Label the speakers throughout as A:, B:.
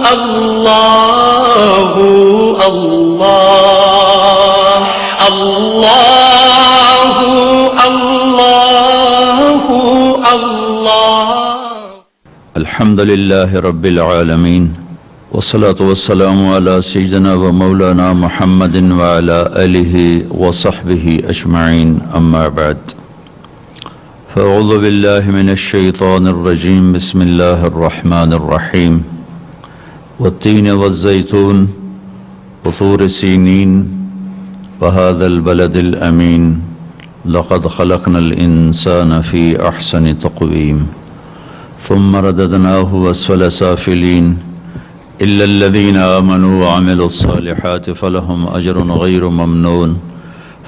A: اللہ اللہ اللہ اللہ اللہ.
B: الحمد للہ رب العالمین والصلاة والسلام على سيدنا ومولانا محمد وعلى آله وصحبه أجمعين أما بعد فأعوذ بالله من الشيطان الرجيم بسم الله الرحمن الرحيم والتين والزيتون وطور سينين وهذا البلد الأمين لقد خلقنا الإنسان في أحسن تقويم ثم رددناه أسفل سافلين إلا الذين آمنوا وعملوا الصالحات فلهم أجر غير ممنون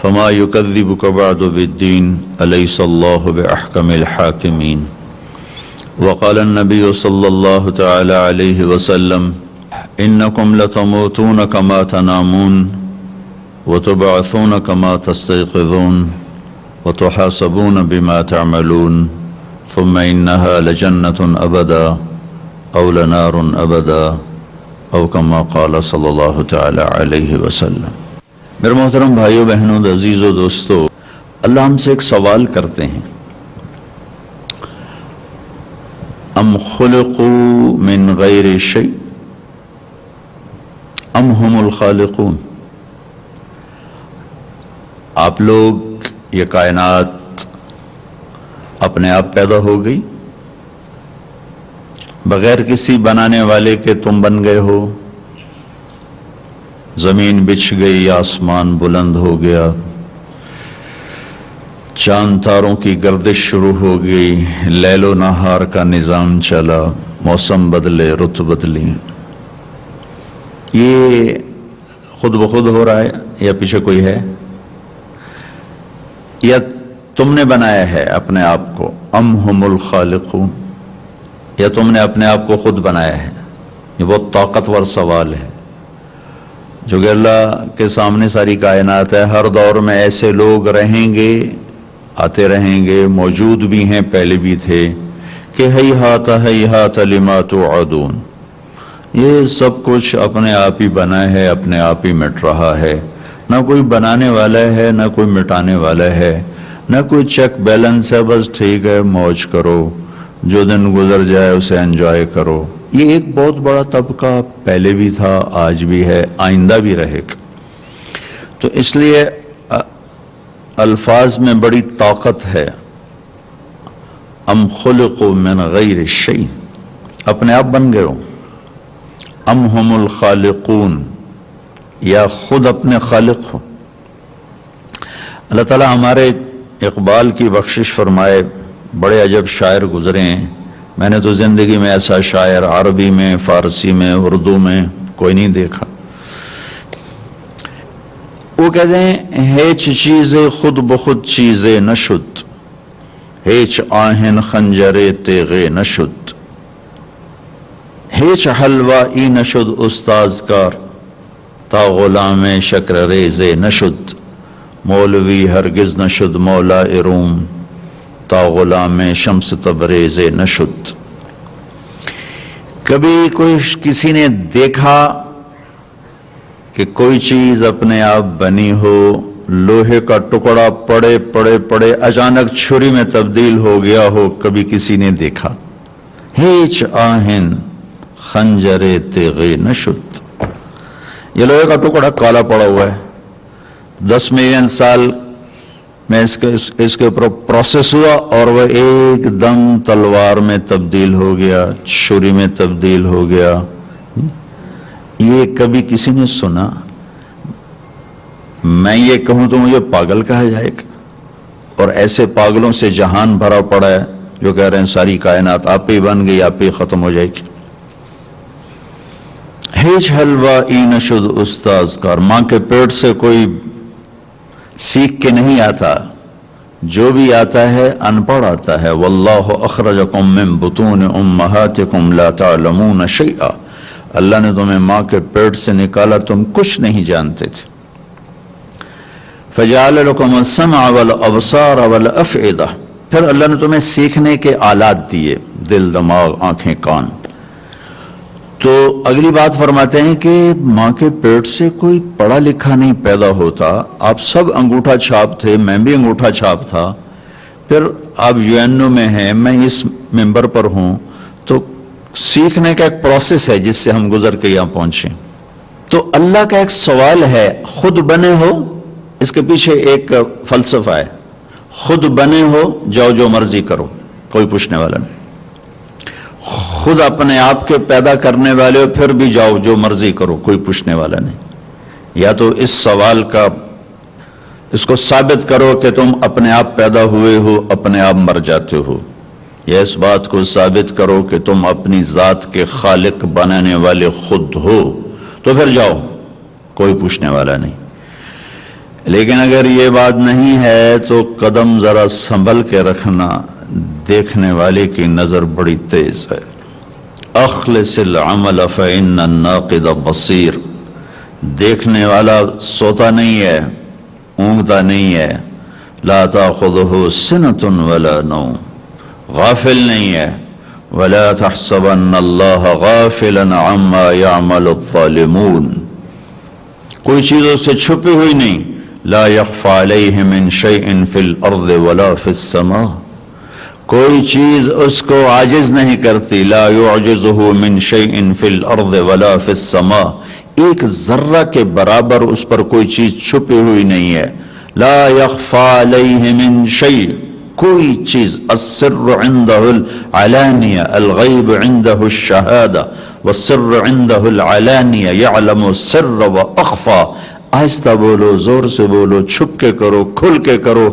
B: فما يكذبك بعد بالدين أليس الله بأحكم الحاكمين. وقال النبي صلى الله تعالى عليه وسلم إنكم لتموتون كما تنامون وتبعثون كما تستيقظون وتحاسبون بما تعملون ثم إنها لجنة أبدا أو لنار أبدا او کما قال صلی اللہ تعالی علیہ وسلم. میرے محترم بھائیو بہنوں عزیزو دوستو، اللہ ہم سے ایک سوال کرتے ہیں، ام خلقوا من غیر شیء ام هم الخالقون. آپ لوگ، یہ کائنات اپنے آپ پیدا ہو گئی بغیر کسی بنانے والے کے؟ تم بن گئے ہو؟ زمین بچھ گئی، آسمان بلند ہو گیا، چاند تاروں کی گردش شروع ہو گئی، لیل و نہار کا نظام چلا، موسم بدلے، رت بدلی. یہ خود بخود ہو رہا ہے یا پیچھے کوئی ہے؟ یا تم نے بنایا ہے اپنے آپ کو؟ ام هم الخالقون، یا تم نے اپنے آپ کو خود بنایا ہے؟ یہ بہت طاقتور سوال ہے جو کہ اللہ کے سامنے ساری کائنات ہے. ہر دور میں ایسے لوگ رہیں گے، آتے رہیں گے، موجود بھی ہیں، پہلے بھی تھے، کہ ہیہات ہیہات لما توعدون. یہ سب کچھ اپنے آپ ہی بنا ہے، اپنے آپ ہی مٹ رہا ہے. نہ کوئی بنانے والا ہے، نہ کوئی مٹانے والا ہے، نہ کوئی چیک بیلنس ہے. بس ٹھیک ہے، موج کرو، جو دن گزر جائے اسے انجوائے کرو. یہ ایک بہت بڑا طبقہ پہلے بھی تھا، آج بھی ہے، آئندہ بھی رہے گا. تو اس لیے الفاظ میں بڑی طاقت ہے. ام خلقوا من غیر شیء، اپنے آپ بن گئے ہو. ام هم الخالقون، یا خود اپنے خالق ہو. اللہ تعالیٰ ہمارے اقبال کی بخشش فرمائے. بڑے عجب شاعر گزرے ہیں، میں نے تو زندگی میں ایسا شاعر عربی میں، فارسی میں، اردو میں کوئی نہیں دیکھا. وہ کہتے ہیں ہیچ چیزیں خود بخود چیزیں نشد، ہیچ آہن خنجرے تیغے نشد، ہیچ حلوہ ای نشد استاذ کار، تا غلام شکر ریزے نشد، مولوی ہرگز نشد مولا روم، تا غلام شمس تبریز نشد. کبھی کسی نے دیکھا کہ کوئی چیز اپنے آپ بنی ہو، لوہے کا ٹکڑا پڑے پڑے پڑے اچانک چھری میں تبدیل ہو گیا ہو؟ کبھی کسی نے دیکھا؟ ہیچ آہن خنجرے تیغے نشد. یہ لوہے کا ٹکڑا کالا پڑا ہوا ہے، 10 ملین سال میں اس کے اوپر پروسیس ہوا اور وہ ایک دم تلوار میں تبدیل ہو گیا، چھری میں تبدیل ہو گیا. یہ کبھی کسی نے سنا؟ میں یہ کہوں تو مجھے پاگل کہا جائے گا. اور ایسے پاگلوں سے جہان بھرا پڑا ہے جو کہہ رہے ہیں ساری کائنات آپ ہی بن گئی، آپ ہی ختم ہو جائے گی. ہیچ حلوہ ای نشد استاذ کار، ماں کے پیٹ سے کوئی سیکھ کے نہیں آتا، جو بھی آتا ہے ان پڑھ آتا ہے. واللہ اخرجکم من بطون امہاتکم لا تعلمون شیئا، اللہ نے تمہیں ماں کے پیٹ سے نکالا، تم کچھ نہیں جانتے تھے. فجعل لکم السمع والابصار والافئدہ، پھر اللہ نے تمہیں سیکھنے کے آلات دیے، دل، دماغ، آنکھیں، کان. تو اگلی بات فرماتے ہیں کہ ماں کے پیٹ سے کوئی پڑھا لکھا نہیں پیدا ہوتا، آپ سب انگوٹھا چھاپ تھے، میں بھی انگوٹھا چھاپ تھا، پھر آپ UNO میں ہیں، میں اس ممبر پر ہوں، تو سیکھنے کا ایک پروسیس ہے جس سے ہم گزر کے یہاں پہنچے. تو اللہ کا ایک سوال ہے، خود بنے ہو، اس کے پیچھے ایک فلسفہ ہے، خود بنے ہو جاؤ جو مرضی کرو، کوئی پوچھنے والا نہیں. خود اپنے آپ کے پیدا کرنے والے ہو، پھر بھی جاؤ جو مرضی کرو، کوئی پوچھنے والا نہیں. یا تو اس سوال کا اس کو ثابت کرو کہ تم اپنے آپ پیدا ہوئے ہو، اپنے آپ مر جاتے ہو، یا اس بات کو ثابت کرو کہ تم اپنی ذات کے خالق بنانے والے خود ہو، تو پھر جاؤ، کوئی پوچھنے والا نہیں. لیکن اگر یہ بات نہیں ہے تو قدم ذرا سنبھل کے رکھنا، دیکھنے والے کی نظر بڑی تیز ہے. اخلص العمل فإن الناقد بصیر. دیکھنے والا سوتا نہیں ہے، اونگتا نہیں ہے. لا تأخذه سنة ولا نوم. غافل نہیں ہے. ولا تحسبن اللہ غافلا عما يعمل الظالمون. کوئی چیز اس سے چھپی ہوئی نہیں. لا يخفى عليه من شيء في الارض ولا في السماء. کوئی چیز اس کو عاجز نہیں کرتی. لا يعجزه من شيء في الارض ولا في السماء. ایک ذرہ کے برابر اس پر کوئی چیز چھپی ہوئی نہیں ہے. لا يخفى عليه من شيء. کوئی چیز. السر عنده العلانیہ، الغیب عنده الشہادہ، والسر عنده العلانیہ يعلم السر واخفى. آہستہ بولو، زور سے بولو، چھپ کے کرو، کھل کے کرو،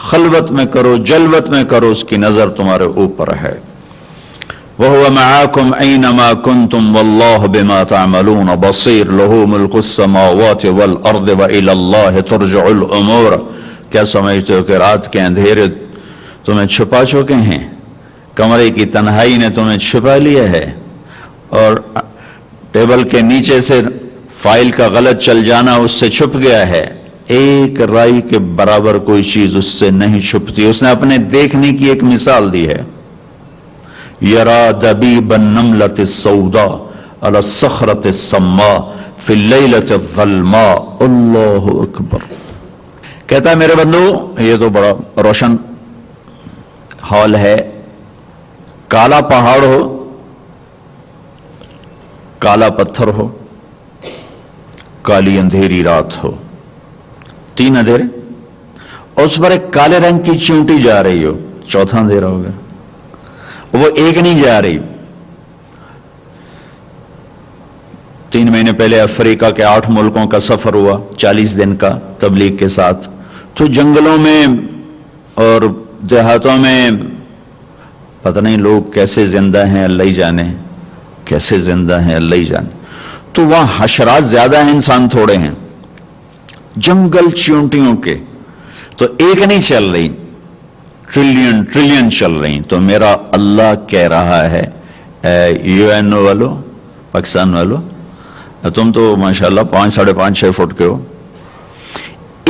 B: خلوت میں کرو، جلوت میں کرو، اس کی نظر تمہارے اوپر ہے. وَهُوَ مَعَاكُمْ أَيْنَمَا كُنْتُمْ وَاللَّهُ بِمَا تَعْمَلُونَ بَصِيرٌ لَهُ مُلْكُ السَّمَاوَاتِ وَالْأَرْضِ وَإِلَى اللَّهِ تُرْجَعُ الْأُمُورُ. کیا سمجھتے ہو کہ رات کے اندھیرے تمہیں چھپا چکے ہیں؟ کمرے کی تنہائی نے تمہیں چھپا لیا ہے، اور ٹیبل کے نیچے سے فائل کا غلط چل جانا اس سے چھپ گیا ہے. ایک رائی کے برابر کوئی چیز اس سے نہیں چھپتی. اس نے اپنے دیکھنے کی ایک مثال دی ہے. یرا دبیب النملۃ السوداء علی الصخرۃ السماء فی اللیلۃ الظلماء. اللہ اکبر. کہتا ہے میرے بندو، یہ تو بڑا روشن ہال ہے، کالا پہاڑ ہو، کالا پتھر ہو، کالی اندھیری رات ہو، تین اندھیرے، اور اس پر ایک کالے رنگ کی چیونٹی جا رہی ہو، چوتھا اندھیرا ہوگا. وہ ایک نہیں جا رہی. 3 مہینے پہلے افریقہ کے 8 ملکوں کا سفر ہوا، 40 دن کا تبلیغ کے ساتھ. تو جنگلوں میں اور دیہاتوں میں پتہ نہیں لوگ کیسے زندہ ہیں، اللہ ہی جانے کیسے زندہ ہیں، اللہ ہی جانے. تو وہاں حشرات زیادہ ہیں، انسان تھوڑے ہیں. جنگل چیونٹیوں کے. تو ایک نہیں چل رہی، ٹریلین چل رہی. تو میرا اللہ کہہ رہا ہے، UNO والو، پاکستان والو، تم تو ماشاءاللہ 5 ساڑھے 5 6 فٹ کے ہو.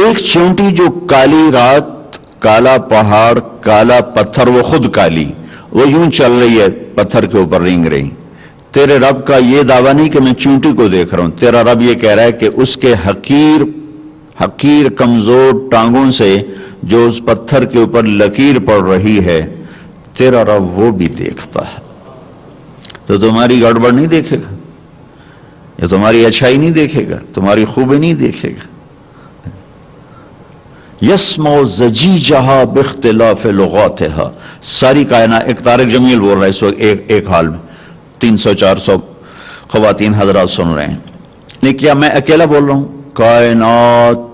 B: ایک چیونٹی جو کالی رات، کالا پہاڑ، کالا پتھر، وہ خود کالی، وہ یوں چل رہی ہے پتھر کے اوپر رینگ رہی. تیرے رب کا یہ دعویٰ نہیں کہ میں چونٹی کو دیکھ رہا ہوں. تیرا رب یہ کہہ رہا ہے کہ اس کے حقیر کمزور ٹانگوں سے جو اس پتھر کے اوپر لکیر پڑ رہی ہے، تیرا رب وہ بھی دیکھتا ہے. تو تمہاری گڑبڑ نہیں دیکھے گا، یا تمہاری اچھائی نہیں دیکھے گا، تمہاری خوبی نہیں دیکھے گا. یسمع زجیجہا باختلاف لغاتہا. ساری کائنات، ایک طارق جمیل بول رہا ہے اس وقت ایک حال میں، 300-400 خواتین حضرات سن رہے ہیں. لیکن کیا میں اکیلا بول رہا ہوں؟ کائنات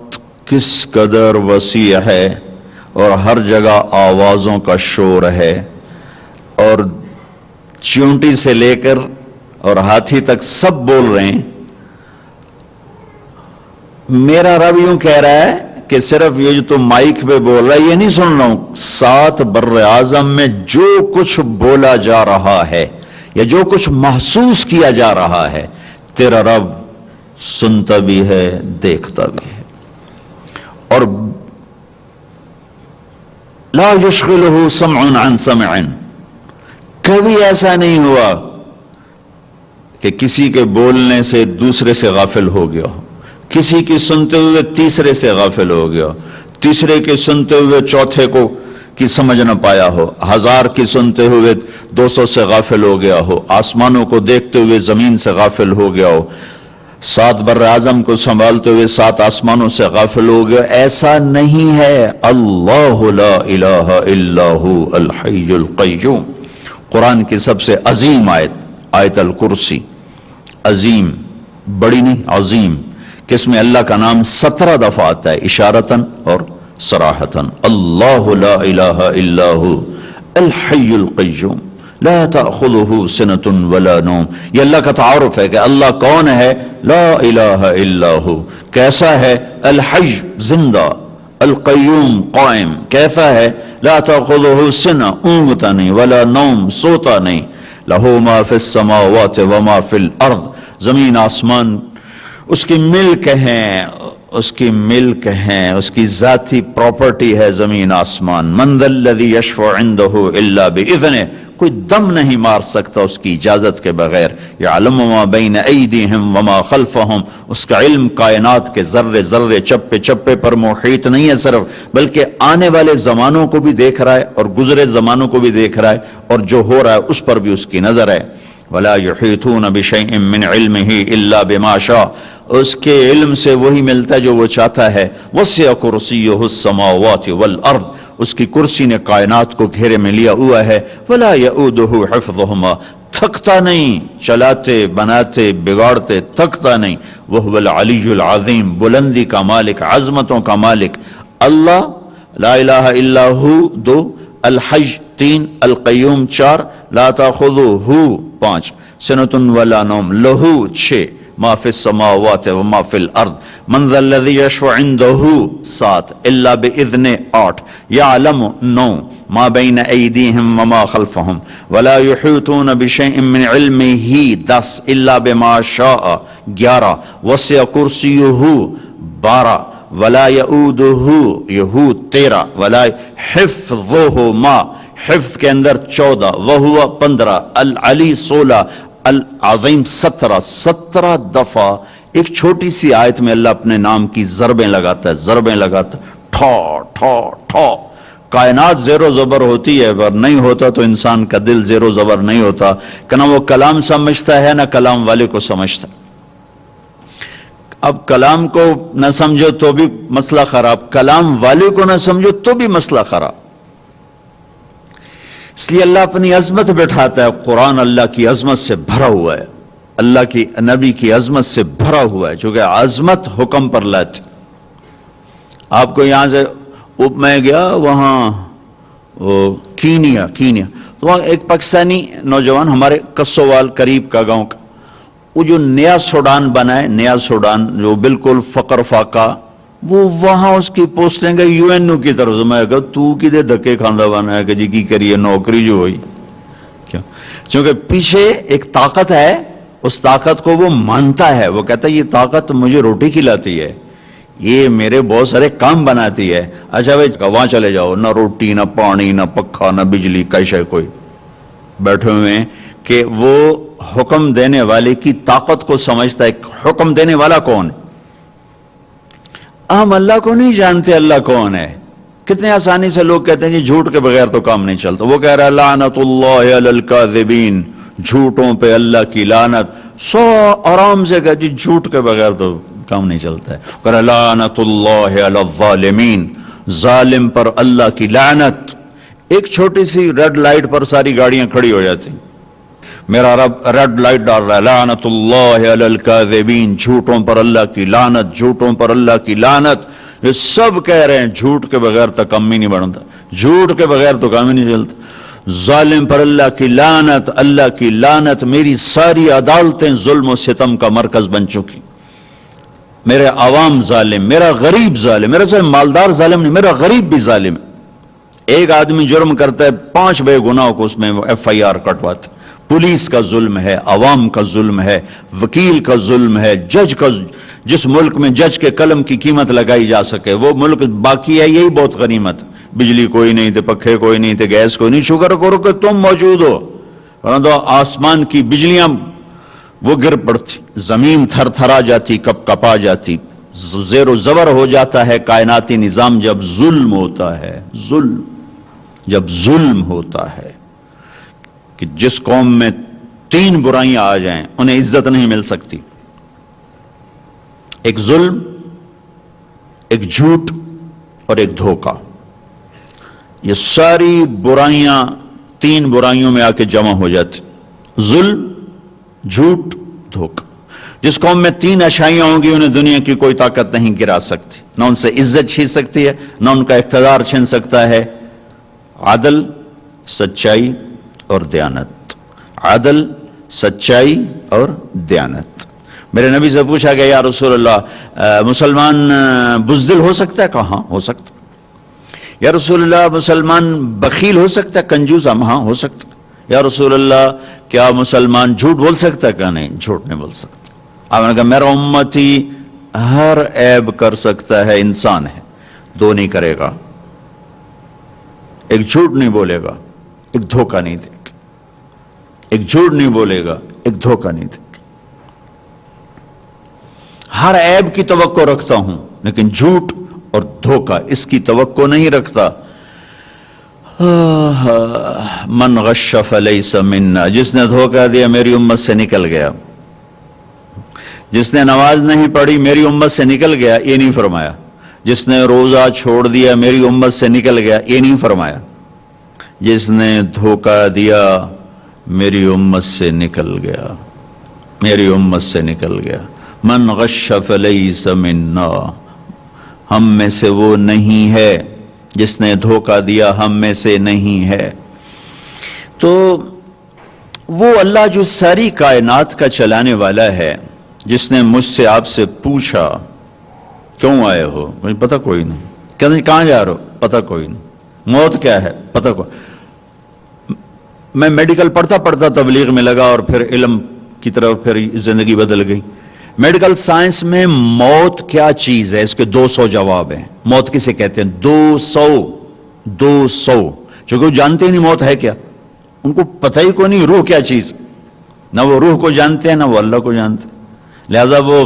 B: کس قدر وسیع ہے، اور ہر جگہ آوازوں کا شور ہے، اور چیونٹی سے لے کر اور ہاتھی تک سب بول رہے ہیں. میرا رب یوں کہہ رہا ہے کہ صرف یہ جو تم مائک پہ بول رہا ہے یہ نہیں سن رہا ہوں. 7 بر اعظم میں جو کچھ بولا جا رہا ہے یا جو کچھ محسوس کیا جا رہا ہے، تیرا رب سنتا بھی ہے، دیکھتا بھی ہے. اور لا یشغلہ سمع عن سمع. کبھی ایسا نہیں ہوا کہ کسی کے بولنے سے دوسرے سے غافل ہو گیا ہو، کسی کی سنتے ہوئے تیسرے سے غافل ہو گیا، تیسرے کے سنتے ہوئے چوتھے کو کی سمجھ نہ پایا ہو، 1000 کی سنتے ہوئے 200 سے غافل ہو گیا ہو، آسمانوں کو دیکھتے ہوئے زمین سے غافل ہو گیا ہو، 7 بر اعظم کو سنبھالتے ہوئے 7 آسمانوں سے غافل ہو گیا. ایسا نہیں ہے. اللہ لا الہ الا هو الحی القیوم. قرآن کی سب سے عظیم آیت الکرسی. عظیم بڑی نہیں، عظیم، کہ اس میں اللہ کا نام 17 دفعہ آتا ہے اشارتاً اور صراحتاً. اللہ لا الہ الا هو الحی القیوم لا تأخذہ سنۃ ولا نوم. یہ اللہ کا تعارف ہے کہ اللہ کون ہے. لا الہ الا ہو. کیسا ہے؟ الحی زندہ، القیوم قائم. کیسا ہے؟ لا تأخذہ سنہ اونگتا نہیں، ولا نوم سوتا نہیں. لہ ما فی السماوات وما فی الارض. زمین آسمان اس کی ملک ہیں، اس کی ملک ہیں، اس کی ذاتی پراپرٹی ہے زمین آسمان. من ذا الذی یشفع عندہ الا باذنہ. کوئی دم نہیں مار سکتا اس کی اجازت کے بغیر. یعلم ما بین ایدیہم وما خلفہم. اس کا علم کائنات کے ذرے ذرے چپے چپے پر محیط نہیں ہے صرف، بلکہ آنے والے زمانوں کو بھی دیکھ رہا ہے اور گزرے زمانوں کو بھی دیکھ رہا ہے، اور جو ہو رہا ہے اس پر بھی اس کی نظر ہے. ولا یحیطون بشیء من علمہ الا بما شاء. اس کے علم سے وہی ملتا ہے جو وہ چاہتا ہے. وسع کرسیہ السماوات والارض. اس کی کرسی نے کائنات کو گھیرے میں لیا ہوا ہے. ولا یؤودہ حفظہما. تھکتا نہیں، چلاتے بناتے بگاڑتے تھکتا نہیں. وہو العلی العظیم. بلندی کا مالک، عظمتوں کا مالک اللہ. لا الہ الا ہو 2، الحی 3، القیوم 4، لا تأخذہ 5، سنۃ ولا نوم لہو 6، ما فی السماوات وما فی الارض. من ذا الذی یشفع عندہ 7، الا باذن 8، یعلم 9، ما بین ایدیہم وما خلفہم، ولا یحیطون بشیء من علمہ 10، الا بما شاء 11، وسع کرسیہ 12، ولا یؤودہ 13، ولا حفظہما. حفظ کے اندر 14، وہو 15، العلی 16، العظیم 17 دفعہ. ایک چھوٹی سی آیت میں اللہ اپنے نام کی ضربیں لگاتا ہے. ٹھا ٹھا ٹھا. کائنات زیر و زبر ہوتی ہے، اگر نہیں ہوتا تو انسان کا دل زیر و زبر نہیں ہوتا کہ نہ وہ کلام سمجھتا ہے نہ کلام والے کو سمجھتا. اب کلام کو نہ سمجھو تو بھی مسئلہ خراب، کلام والے کو نہ سمجھو تو بھی مسئلہ خراب. اس لیے اللہ اپنی عظمت بٹھاتا ہے. قرآن اللہ کی عظمت سے بھرا ہوا ہے، اللہ کی نبی کی عظمت سے بھرا ہوا ہے، چونکہ عظمت حکم پر لاتی. آپ کو یہاں سے میں گیا وہاں کینیا تو وہاں ایک پاکستانی نوجوان ہمارے کسووال قریب کا گاؤں کا، وہ جو نیا سوڈان بنا ہے، نیا سوڈان جو بالکل فقر فاقہ، وہ وہاں اس کی پوسٹنگ ہے UN کی طرف سے. میں کہا تو کدے دھکے کھاندہ بنا ہے کہ جی کی کریے نوکری جو ہوئی کیا؟ چونکہ پیچھے ایک طاقت ہے، اس طاقت کو وہ مانتا ہے. وہ کہتا ہے یہ طاقت مجھے روٹی کھلاتی ہے، یہ میرے بہت سارے کام بناتی ہے. اچھا بھائی وہاں چلے جاؤ، نہ روٹی نہ پانی نہ پکھا نہ بجلی کیسے کوئی بیٹھے ہوئے ہیں کہ وہ حکم دینے والے کی طاقت کو سمجھتا ہے. حکم دینے والا کون ہے؟ ہم اللہ کو نہیں جانتے اللہ کون ہے. کتنے آسانی سے لوگ کہتے ہیں جی جھوٹ کے بغیر تو کام نہیں چلتا. وہ کہہ رہا ہے لعنت اللہ علی الکاذبین، جھوٹوں پہ اللہ کی لعنت. سو آرام سے کہا جی جھوٹ کے بغیر تو کام نہیں چلتا ہے. کہہ رہا لعنت اللہ علی الظالمین، ظالم پر اللہ کی لعنت. ایک چھوٹی سی ریڈ لائٹ پر ساری گاڑیاں کھڑی ہو جاتی. میرا رب ریڈ لائٹ ڈال رہا ہے، لعنت اللہ علی الکاذبین، جھوٹوں پر اللہ کی لعنت، جھوٹوں پر اللہ کی لعنت. یہ سب کہہ رہے ہیں جھوٹ کے بغیر تو کام ہی نہیں بنتا، جھوٹ کے بغیر تو کام ہی نہیں چلتا. ظالم پر اللہ کی لعنت، اللہ کی لعنت. میری ساری عدالتیں ظلم و ستم کا مرکز بن چکی. میرے عوام ظالم، میرا غریب ظالم، میرا صرف مالدار ظالم نہیں، میرا غریب بھی ظالم ہے. ایک آدمی جرم کرتا ہے 5 بے گناہوں کو اس میں FIR کٹواتا. پولیس کا ظلم ہے، عوام کا ظلم ہے، وکیل کا ظلم ہے، جج کا. جس ملک میں جج کے قلم کی قیمت لگائی جا سکے وہ ملک باقی ہے، یہی بہت غنیمت. بجلی کوئی نہیں تھے، پکھے کوئی نہیں تھے، گیس کوئی نہیں. شکر کرو کہ تم موجود ہو، پرندو آسمان کی بجلیاں وہ گر پڑتی، زمین تھر تھرا جاتی، کپ کپا جاتی، زیر و زبر ہو جاتا ہے کائناتی نظام جب ظلم ہوتا ہے، جب ظلم ہوتا ہے کہ جس قوم میں 3 برائیاں آ جائیں انہیں عزت نہیں مل سکتی، ایک ظلم، ایک جھوٹ اور ایک دھوکہ۔ یہ ساری برائیاں 3 برائیوں میں آ کے جمع ہو جاتی، ظلم، جھوٹ، دھوکہ۔ جس قوم میں 3 اچھائیاں ہوں گی انہیں دنیا کی کوئی طاقت نہیں گرا سکتی، نہ ان سے عزت چھین سکتی ہے، نہ ان کا اقتدار چھین سکتا ہے۔ عدل، سچائی اور دیانت، عدل، سچائی اور دیانت۔ میرے نبی سے پوچھا گیا یا رسول اللہ مسلمان بزدل ہو سکتا ہے؟ کہا ہاں ہو سکتا۔ یا رسول اللہ مسلمان بخیل ہو سکتا ہے، کنجوس؟ ہاں ہو سکتا۔ یا رسول اللہ کیا مسلمان جھوٹ بول سکتا ہے؟ کہا نہیں، جھوٹ نہیں بول سکتا۔ آپ نے کہا میرا امتی ہر عیب کر سکتا ہے، انسان ہے، 2 نہیں کرے گا، ایک جھوٹ نہیں بولے گا، ایک دھوکہ نہیں دے گا، ایک جھوٹ نہیں بولے گا، ایک دھوکہ نہیں دے گا۔ ہر عیب کی توقع رکھتا ہوں لیکن جھوٹ اور دھوکہ اس کی توقع نہیں رکھتا۔ من غش فلیس منا، جس نے دھوکہ دیا میری امت سے نکل گیا، جس نے نماز نہیں پڑھی میری امت سے نکل گیا، یہ نہیں فرمایا۔ جس نے روزہ چھوڑ دیا میری امت سے نکل گیا، یہ نہیں فرمایا۔ جس نے دھوکہ دیا میری امت سے نکل گیا، میری امت سے نکل گیا۔ من غش فلیس منا، ہم میں سے وہ نہیں ہے، جس نے دھوکہ دیا ہم میں سے نہیں ہے۔ تو وہ اللہ جو ساری کائنات کا چلانے والا ہے، جس نے مجھ سے آپ سے پوچھا کیوں آئے ہو، مجھے پتہ کوئی نہیں، کہاں جا رہے ہو، پتہ کوئی نہیں، موت کیا ہے پتہ کوئی۔ میں میڈیکل پڑھتا تبلیغ میں لگا اور پھر علم کی طرف پھر زندگی بدل گئی۔ میڈیکل سائنس میں موت کیا چیز ہے اس کے 200 جواب ہیں۔ موت کسے کہتے ہیں؟ 200 چونکہ وہ جانتے ہی نہیں موت ہے کیا، ان کو پتہ ہی کوئی نہیں روح کیا چیز، نہ وہ روح کو جانتے ہیں نہ وہ اللہ کو جانتے ہیں۔ لہذا وہ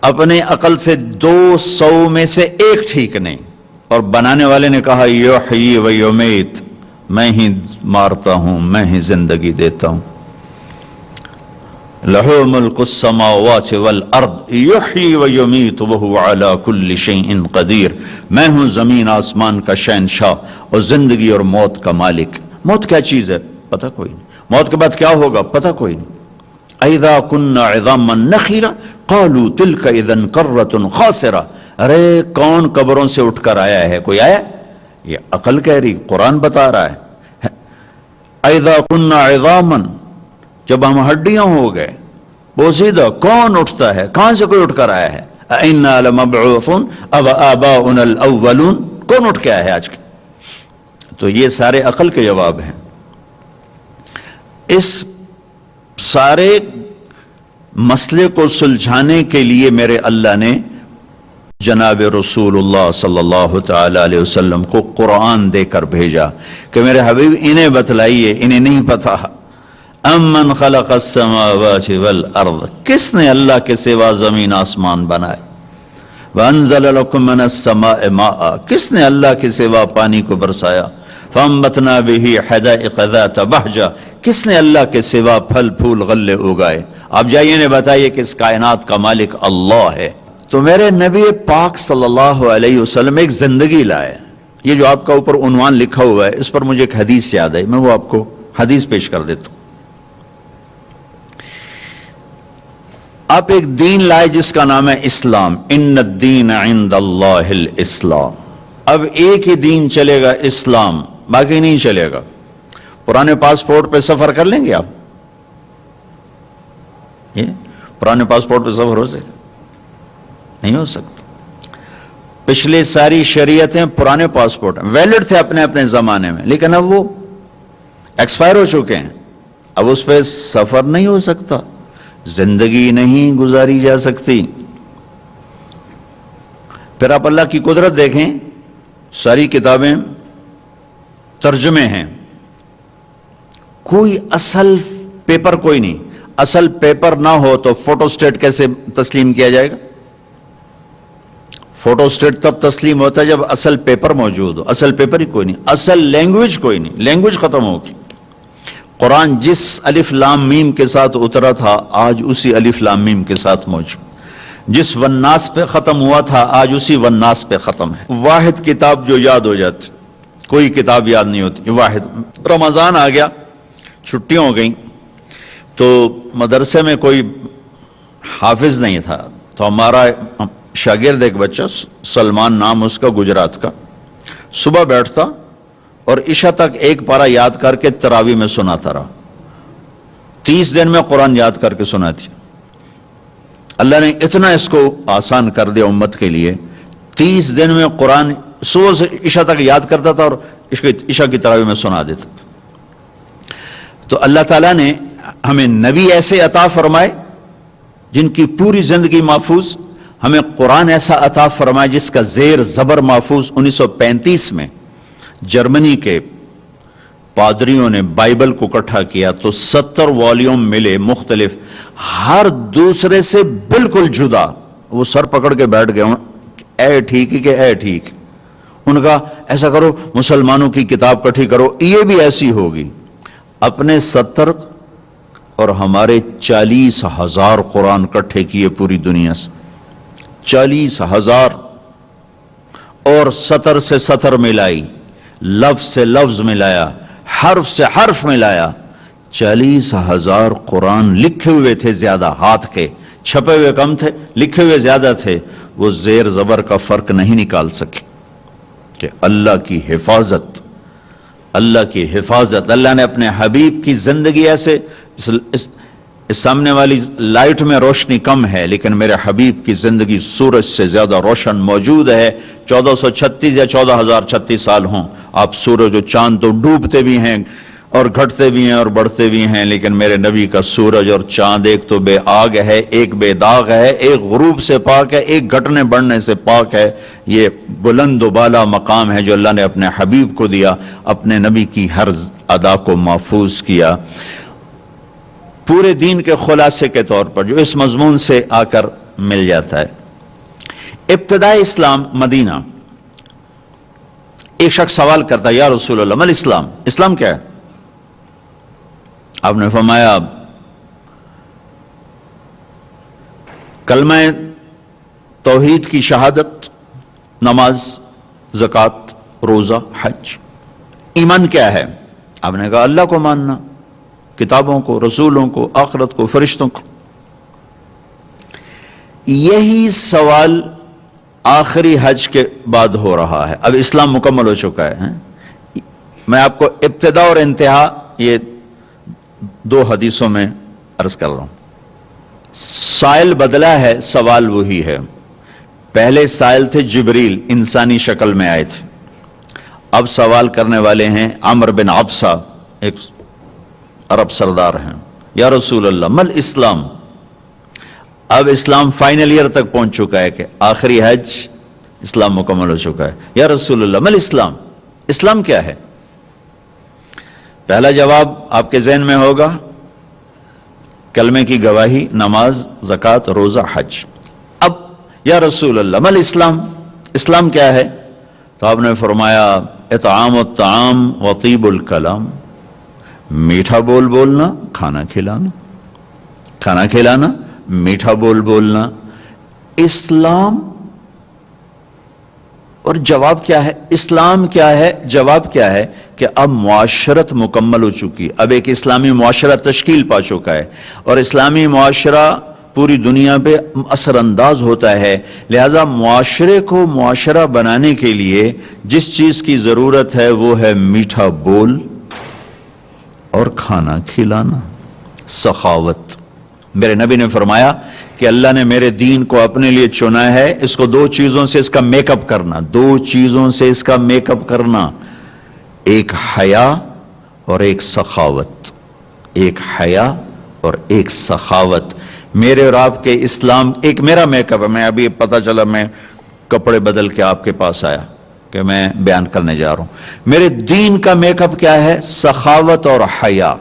B: اپنے عقل سے 200 میں سے ایک ٹھیک نہیں، اور بنانے والے نے کہا یحیی و یمیت، میں ہی مارتا ہوں میں ہی زندگی دیتا ہوں۔ لہو ملک السماوات والارض یحیی و یمیت وہو علی کل شیء قدیر، میں ہوں زمین آسمان کا شہنشاہ اور زندگی اور موت کا مالک۔ موت کیا چیز ہے پتہ کوئی نہیں، موت کے بعد کیا ہوگا پتہ کوئی نہیں۔ اذا كنا عظاما نخرا قالوا تلك اذا كرة خاسرة، ارے کون قبروں سے اٹھ کر آیا ہے؟ کوئی آیا؟ یہ عقل کہہ رہی، قرآن بتا رہا ہے۔ اذا كنا عظاما، جب ہم ہڈیاں ہو گئے، بوسیدہ کون اٹھتا ہے؟ کہاں سے کوئی اٹھ کر آیا ہے؟ انا لمبعوثون اب آباؤنا الاولون، کون اٹھ کے آیا ہے آج کے؟ تو یہ سارے عقل کے جواب ہیں۔ اس سارے مسئلے کو سلجھانے کے لیے میرے اللہ نے جناب رسول اللہ صلی اللہ تعالی علیہ وسلم کو قرآن دے کر بھیجا کہ میرے حبیب انہیں بتلائیے، انہیں نہیں پتا۔ امن خلق السماوات والارض، کس نے اللہ کے سوا زمین آسمان بنائے؟ وانزل لکم من السماء ماء، کس نے اللہ کے سوا پانی کو برسایا؟ فانبتنا به حدائق ذات بہجہ، کس نے اللہ کے سوا پھل پھول غلے اگائے؟ آپ جائیے نے بتائیے کہ اس کائنات کا مالک اللہ ہے۔ تو میرے نبی پاک صلی اللہ علیہ وسلم ایک زندگی لائے۔ یہ جو آپ کا اوپر عنوان لکھا ہوا ہے اس پر مجھے ایک حدیث یاد ہے، میں وہ آپ کو حدیث پیش کر دیتا ہوں۔ آپ ایک دین لائے جس کا نام ہے اسلام، ان الدین عند اللہ الاسلام۔ اب ایک ہی دین چلے گا، اسلام، باقی نہیں چلے گا۔ پرانے پاسپورٹ پہ سفر کر لیں گے آپ؟ یہ پرانے پاسپورٹ پہ سفر ہو سکے؟ نہیں ہو سکتا۔ پچھلے ساری شریعتیں پرانے پاسپورٹ ویلڈ تھے اپنے اپنے زمانے میں، لیکن اب وہ ایکسپائر ہو چکے ہیں، اب اس پہ سفر نہیں ہو سکتا، زندگی نہیں گزاری جا سکتی۔ پھر آپ اللہ کی قدرت دیکھیں، ساری کتابیں ترجمے ہیں، کوئی اصل پیپر کوئی نہیں. اصل پیپر نہ ہو تو فوٹو اسٹیٹ کیسے تسلیم کیا جائے گا؟ فوٹو اسٹیٹ تب تسلیم ہوتا ہے جب اصل پیپر موجود ہو. اصل پیپر ہی کوئی نہیں, اصل لینگویج کوئی نہیں, لینگویج ختم ہوگی. قرآن جس الف لام میم کے ساتھ اترا تھا آج اسی الف لام میم کے ساتھ موجود. جس والناس پہ ختم ہوا تھا آج اسی والناس پہ ختم ہے. واحد کتاب جو یاد ہو جاتی, کوئی کتاب یاد نہیں ہوتی, واحد. رمضان آ گیا, چھٹیاں ہو گئیں, تو مدرسے میں کوئی حافظ نہیں تھا, تو ہمارا شاگرد ایک بچہ سلمان نام اس کا, گجرات کا, صبح بیٹھتا اور عشاء تک ایک پارہ یاد کر کے تراویح میں سناتا رہا. 30 دن میں قرآن یاد کر کے سناتی. اللہ نے اتنا اس کو آسان کر دیا امت کے لیے. 30 دن میں قرآن صبح سے عشاء تک یاد کرتا تھا اور عشاء کی تراویح میں سنا دیتا. تو اللہ تعالیٰ نے ہمیں نبی ایسے عطا فرمائے جن کی پوری زندگی محفوظ, ہمیں قرآن ایسا عطا فرمائے جس کا زیر زبر محفوظ. 1935 میں جرمنی کے پادریوں نے بائبل کو اکٹھا کیا تو 70 والیوم ملے مختلف, ہر دوسرے سے بالکل جدا. وہ سر پکڑ کے بیٹھ گئے, اے ٹھیک ہی کہ اے ٹھیک. ان کا ایسا کرو مسلمانوں کی کتاب کٹھی کرو, یہ بھی ایسی ہوگی. اپنے 70 اور ہمارے 40,000 قرآن کٹھے کیے پوری دنیا سے. 40,000 اور 70 سے 70 ملائی, لفظ سے لفظ ملایا, حرف سے حرف ملایا. 40,000 قرآن لکھے ہوئے تھے زیادہ, ہاتھ کے چھپے ہوئے کم تھے, لکھے ہوئے زیادہ تھے. وہ زیر زبر کا فرق نہیں نکال سکے کہ اللہ کی حفاظت, اللہ کی حفاظت. اللہ نے اپنے حبیب کی زندگی ایسے, اس سامنے والی لائٹ میں روشنی کم ہے لیکن میرے حبیب کی زندگی سورج سے زیادہ روشن موجود ہے. 1436 یا 14,036 سال ہوں, آپ سورج و چاند تو ڈوبتے بھی ہیں اور گھٹتے بھی ہیں اور بڑھتے بھی ہیں, لیکن میرے نبی کا سورج اور چاند ایک تو بے آگ ہے, ایک بے داغ ہے, ایک غروب سے پاک ہے, ایک گھٹنے بڑھنے سے پاک ہے. یہ بلند و بالا مقام ہے جو اللہ نے اپنے حبیب کو دیا, اپنے نبی کی ہر ادا کو محفوظ کیا. پورے دین کے خلاصے کے طور پر جو اس مضمون سے آ کر مل جاتا ہے. ابتدائی اسلام مدینہ. ایک شخص سوال کرتا ہے, یا رسول اللہ مل اسلام, اسلام کیا ہے؟ آپ نے فرمایا کلمہ توحید کی شہادت, نماز, زکوٰۃ, روزہ, حج. ایمان کیا ہے؟ آپ نے کہا اللہ کو ماننا, کتابوں کو, رسولوں کو, آخرت کو, فرشتوں کو. یہی سوال آخری حج کے بعد ہو رہا ہے. اب اسلام مکمل ہو چکا ہے. میں آپ کو ابتدا اور انتہا یہ 2 حدیثوں میں عرض کر رہا ہوں. سائل بدلا ہے, سوال وہی ہے. پہلے سائل تھے جبریل, انسانی شکل میں آئے تھے. اب سوال کرنے والے ہیں عمرو بن عبسہ, ایک عرب سردار ہیں. یا رسول اللہ مل اسلام. اب اسلام فائنل ایئر تک پہنچ چکا ہے کہ آخری حج اسلام مکمل ہو چکا ہے. یا رسول اللہ مل اسلام, اسلام کیا ہے؟ پہلا جواب آپ کے ذہن میں ہوگا کلمے کی گواہی, نماز, زکوٰۃ, روزہ, حج. اب یا رسول اللہ مل اسلام, اسلام کیا ہے؟ تو آپ نے فرمایا اطعام الطعام و طیب الکلام. میٹھا بول بولنا, کھانا کھلانا, کھانا کھلانا, میٹھا بول بولنا. اسلام. اور جواب کیا ہے؟ اسلام کیا ہے؟ جواب کیا ہے کہ اب معاشرت مکمل ہو چکی, اب ایک اسلامی معاشرہ تشکیل پا چکا ہے اور اسلامی معاشرہ پوری دنیا پہ اثر انداز ہوتا ہے. لہذا معاشرے کو معاشرہ بنانے کے لیے جس چیز کی ضرورت ہے وہ ہے میٹھا بول اور کھانا کھلانا, سخاوت. میرے نبی نے فرمایا کہ اللہ نے میرے دین کو اپنے لیے چنا ہے, اس کو 2 چیزوں سے اس کا میک اپ کرنا, 2 چیزوں سے اس کا میک اپ کرنا, ایک حیا اور ایک سخاوت. ایک حیا اور ایک سخاوت. میرے اور آپ کے اسلام ایک میرا میک اپ ہے. میں ابھی پتہ چلا میں کپڑے بدل کے آپ کے پاس آیا کہ میں بیان کرنے جا رہا ہوں. میرے دین کا میک اپ کیا ہے؟ سخاوت اور حیا.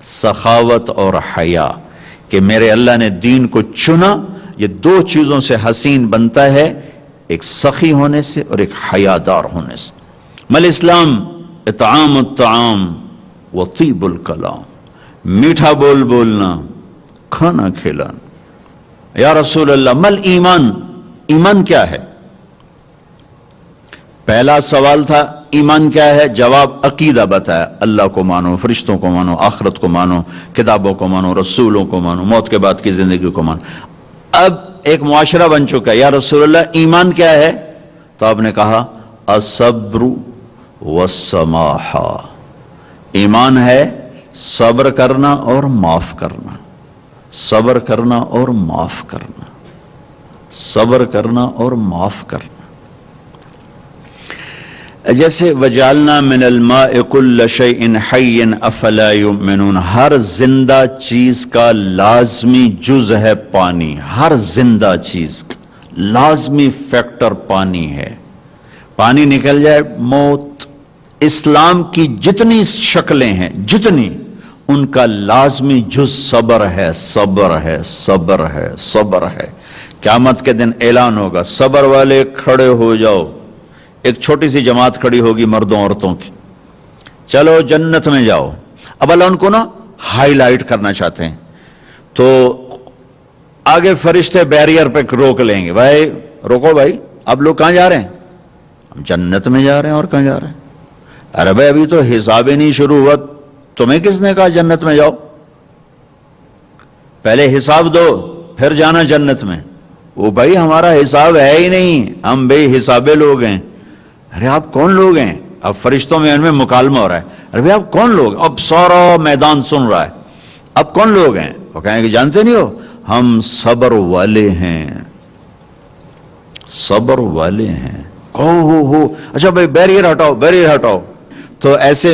B: سخاوت اور حیا، کہ میرے اللہ نے دین کو چنا، یہ دو چیزوں سے حسین بنتا ہے، ایک سخی ہونے سے اور ایک حیادار ہونے سے۔ مل اسلام اطعام الطعام و طیب الکلام، میٹھا بول بولنا، کھانا کھلانا۔ یا رسول اللہ مل ایمان، ایمان کیا ہے؟ پہلا سوال تھا ایمان کیا ہے؟ جواب عقیدہ بتایا، اللہ کو مانو، فرشتوں کو مانو، آخرت کو مانو، کتابوں کو مانو، رسولوں کو مانو، موت کے بعد کی زندگی کو مانو۔ اب ایک معاشرہ بن چکا ہے، یا رسول اللہ ایمان کیا ہے؟ تو آپ نے کہا الصبر والسماحہ، ایمان ہے صبر کرنا اور معاف کرنا، صبر کرنا اور معاف کرنا، صبر کرنا اور معاف کرنا۔ جیسے وجعلنا من الماء كل شيء حي افلا يؤمنون، ہر زندہ چیز کا لازمی جز ہے پانی، ہر زندہ چیز کا لازمی فیکٹر پانی ہے، پانی نکل جائے موت۔ اسلام کی جتنی شکلیں ہیں، جتنی، ان کا لازمی جز صبر ہے، صبر ہے، صبر ہے، صبر ہے۔ قیامت کے دن اعلان ہوگا صبر والے کھڑے ہو جاؤ، ایک چھوٹی سی جماعت کھڑی ہوگی مردوں عورتوں کی، چلو جنت میں جاؤ۔ اب اللہ ان کو نا ہائی لائٹ کرنا چاہتے ہیں، تو آگے فرشتے بیریئر پہ روک لیں گے، بھائی روکو بھائی، اب لوگ کہاں جا رہے ہیں؟ ہم جنت میں جا رہے ہیں، اور کہاں جا رہے ہیں؟ ارے بھائی ابھی تو حساب ہی نہیں شروع ہوا، تمہیں کس نے کہا جنت میں جاؤ؟ پہلے حساب دو پھر جانا جنت میں۔ وہ بھائی ہمارا حساب ہے ہی نہیں، ہم بے حسابے لوگ ہیں۔ ارے آپ کون لوگ ہیں؟ اب فرشتوں میں ان میں مکالمہ ہو رہا ہے، ارے بھائی آپ کون لوگ؟ اب سارا میدان سن رہا ہے، اب کون لوگ ہیں؟ وہ کہیں کہ جانتے نہیں ہو، ہم صبر والے ہیں، صبر والے ہیں۔ ہو اچھا بھائی بیریئر ہٹاؤ، بیریئر ہٹاؤ۔ تو ایسے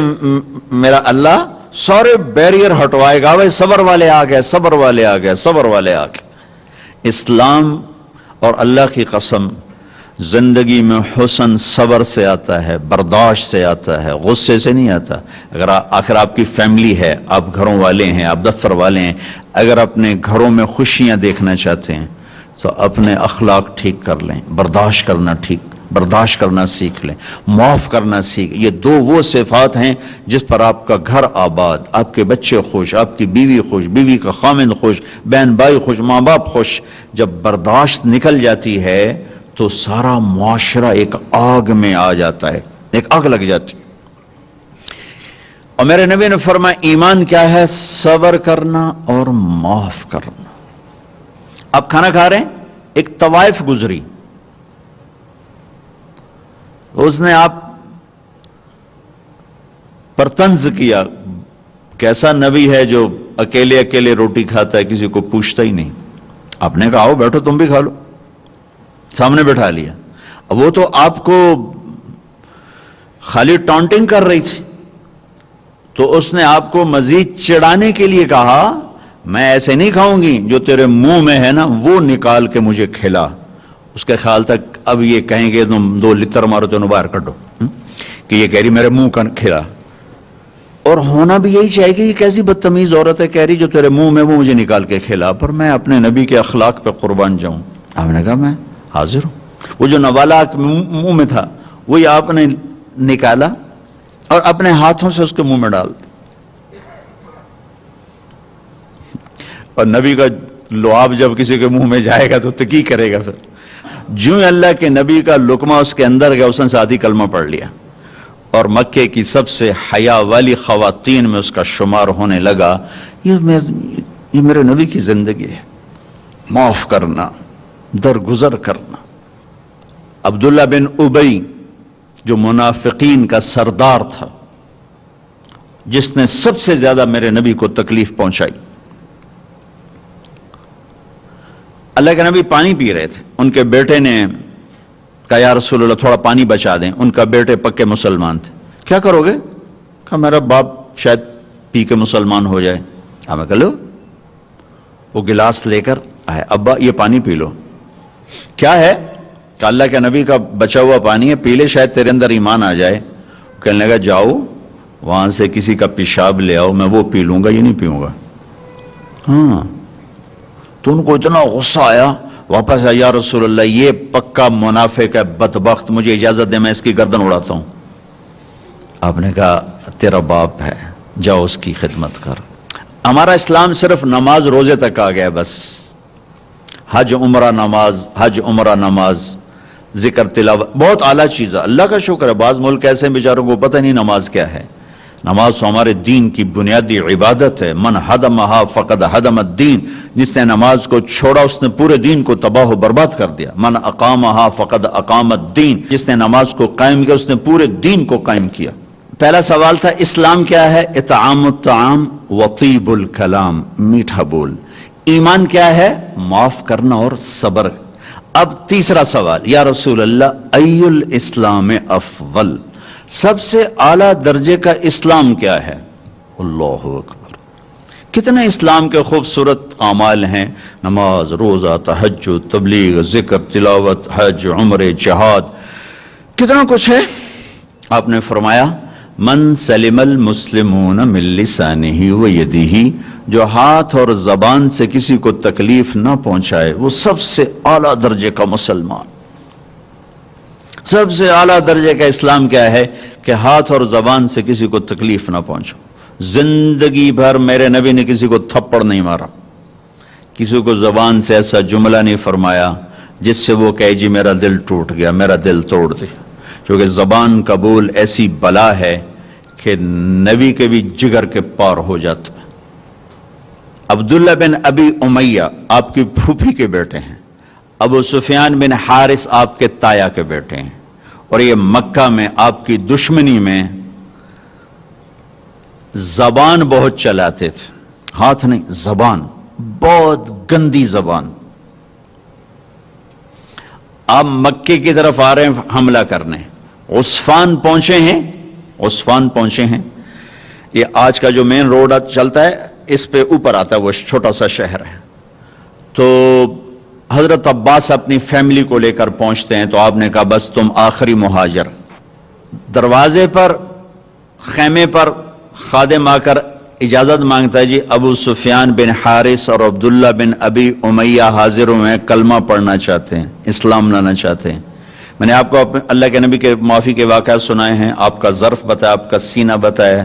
B: میرا اللہ سارے بیریئر ہٹوائے گا، بھائی صبر والے آ گئے، صبر والے آ گئے، صبر والے آ گئے۔ اسلام اور اللہ کی قسم زندگی میں حسن صبر سے آتا ہے، برداشت سے آتا ہے، غصے سے نہیں آتا۔ اگر آخر آپ کی فیملی ہے، آپ گھروں والے ہیں، آپ دفتر والے ہیں، اگر اپنے گھروں میں خوشیاں دیکھنا چاہتے ہیں تو اپنے اخلاق ٹھیک کر لیں، برداشت کرنا سیکھ لیں، معاف کرنا سیکھ۔ یہ دو وہ صفات ہیں جس پر آپ کا گھر آباد، آپ کے بچے خوش، آپ کی بیوی خوش، بیوی کا خامند خوش، بہن بھائی خوش، ماں باپ خوش۔ جب برداشت نکل جاتی ہے تو سارا معاشرہ ایک آگ میں آ جاتا ہے، ایک آگ لگ جاتی۔ اور میرے نبی نے فرمایا ایمان کیا ہے؟ صبر کرنا اور معاف کرنا۔ آپ کھانا کھا رہے ہیں، ایک طوائف گزری، اس نے آپ پر طنز کیا، کیسا نبی ہے جو اکیلے اکیلے روٹی کھاتا ہے، کسی کو پوچھتا ہی نہیں۔ آپ نے کہا آؤ بیٹھو تم بھی کھا لو، سامنے بٹھا لیا۔ اب وہ تو آپ کو خالی ٹانٹنگ کر رہی تھی، تو اس نے آپ کو مزید چڑھانے کے لیے کہا میں ایسے نہیں کھاؤں گی، جو تیرے منہ میں ہے نا وہ نکال کے مجھے کھلا۔ اس کے خیال تک اب یہ کہیں گے تم 2 لتر مارو تو باہر کر دو، کہ یہ کہہ رہی میرے منہ کا کھلا۔ اور ہونا بھی یہی چاہیے کہ یہ کیسی بدتمیز عورت ہے، کہہ رہی جو تیرے منہ میں وہ مجھے نکال کے کھلا۔ پر میں اپنے نبی کے اخلاق پہ قربان جاؤں۔ آپ نے کہا میں حاضر ہوں۔ وہ جو نوالا منہ میں تھا وہی آپ نے نکالا اور اپنے ہاتھوں سے اس کے منہ میں ڈال دیا۔ اور نبی کا لعاب جب کسی کے منہ میں جائے گا تو کی کرے گا؟ پھر جو اللہ کے نبی کا لقمہ اس کے اندر گیا، اس نے ساتھ ہی کلمہ پڑھ لیا، اور مکے کی سب سے حیا والی خواتین میں اس کا شمار ہونے لگا۔ یہ میرے نبی کی زندگی ہے، معاف کرنا، درگزر کرنا۔ عبداللہ بن ابی جو منافقین کا سردار تھا، جس نے سب سے زیادہ میرے نبی کو تکلیف پہنچائی، اللہ کے نبی پانی پی رہے تھے، ان کے بیٹے نے کہا یا رسول اللہ تھوڑا پانی بچا دیں۔ ان کا بیٹے پکے مسلمان تھے، کیا کرو گے؟ کہا میرا باپ شاید پی کے مسلمان ہو جائے۔ ہمیں کہا لو، وہ گلاس لے کر آئے، ابا یہ پانی پی لو۔ کیا ہے؟ کہ اللہ کے نبی کا بچا ہوا پانی ہے، پی لے شاید تیرے اندر ایمان آ جائے۔ کہنے لگا جاؤ وہاں سے کسی کا پیشاب لے آؤ، میں وہ پی لوں گا، یہ نہیں پیوں گا. ہاں تو ان کو اتنا غصہ آیا، واپس آیا، یا رسول اللہ یہ پکا منافق ہے، بدبخت، مجھے اجازت دے میں اس کی گردن اڑاتا ہوں. آپ نے کہا تیرا باپ ہے، جاؤ اس کی خدمت کر. ہمارا اسلام صرف نماز روزے تک آ گیا بس. حج عمرہ نماز، حج عمرہ نماز، ذکر تلاوت بہت اعلیٰ چیز ہے، اللہ کا شکر ہے. بعض ملک ایسے بیچاروں کو پتہ نہیں نماز کیا ہے. نماز تو ہمارے دین کی بنیادی عبادت ہے. من حدمہا فقد حدم الدین، جس نے نماز کو چھوڑا اس نے پورے دین کو تباہ و برباد کر دیا. من اقامہا فقد اقام الدین، جس نے نماز کو قائم کیا اس نے پورے دین کو قائم کیا. پہلا سوال تھا اسلام کیا ہے؟ اطعام الطعام وطیب الکلام، میٹھا بول. ایمان کیا ہے؟ معاف کرنا اور صبر. اب تیسرا سوال، یا رسول اللہ ای الاسلام افضل، سب سے اعلیٰ درجے کا اسلام کیا ہے؟ اللہ اکبر، کتنے اسلام کے خوبصورت اعمال ہیں، نماز، روزہ، تہجد، تبلیغ، ذکر، تلاوت، حج، عمرے، جہاد، کتنا کچھ ہے. آپ نے فرمایا من سلم المسلمون من لسانہ و یدہ، جو ہاتھ اور زبان سے کسی کو تکلیف نہ پہنچائے وہ سب سے اعلیٰ درجے کا مسلمان. سب سے اعلیٰ درجے کا اسلام کیا ہے؟ کہ ہاتھ اور زبان سے کسی کو تکلیف نہ پہنچو. زندگی بھر میرے نبی نے کسی کو تھپڑ نہیں مارا، کسی کو زبان سے ایسا جملہ نہیں فرمایا جس سے وہ کہے جی میرا دل ٹوٹ گیا، میرا دل توڑ دے. کیونکہ زبان کا بول ایسی بلا ہے کہ نبی کے بھی جگر کے پار ہو جاتا ہے. عبداللہ بن ابی امیہ آپ کی پھوپھی کے بیٹے ہیں، ابو سفیان بن حارث آپ کے تایا کے بیٹے ہیں، اور یہ مکہ میں آپ کی دشمنی میں زبان بہت چلاتے تھے، ہاتھ نہیں، زبان، بہت گندی زبان. آپ مکے کی طرف آ رہے ہیں حملہ کرنے، عسفان پہنچے ہیں، عسفان پہنچے ہیں. یہ آج کا جو مین روڈ چلتا ہے اس پہ اوپر آتا ہے، وہ چھوٹا سا شہر ہے. تو حضرت عباس اپنی فیملی کو لے کر پہنچتے ہیں. تو آپ نے کہا بس تم آخری مہاجر. دروازے پر، خیمے پر خادم آ کر اجازت مانگتا ہے، جی ابو سفیان بن حارث اور عبداللہ بن ابی امیہ حاضر ہوئے، کلمہ پڑھنا چاہتے ہیں، اسلام لانا چاہتے ہیں. میں نے آپ کو اللہ کے نبی کے معافی کے واقعات سنائے ہیں، آپ کا ظرف بتایا، آپ کا سینہ بتایا.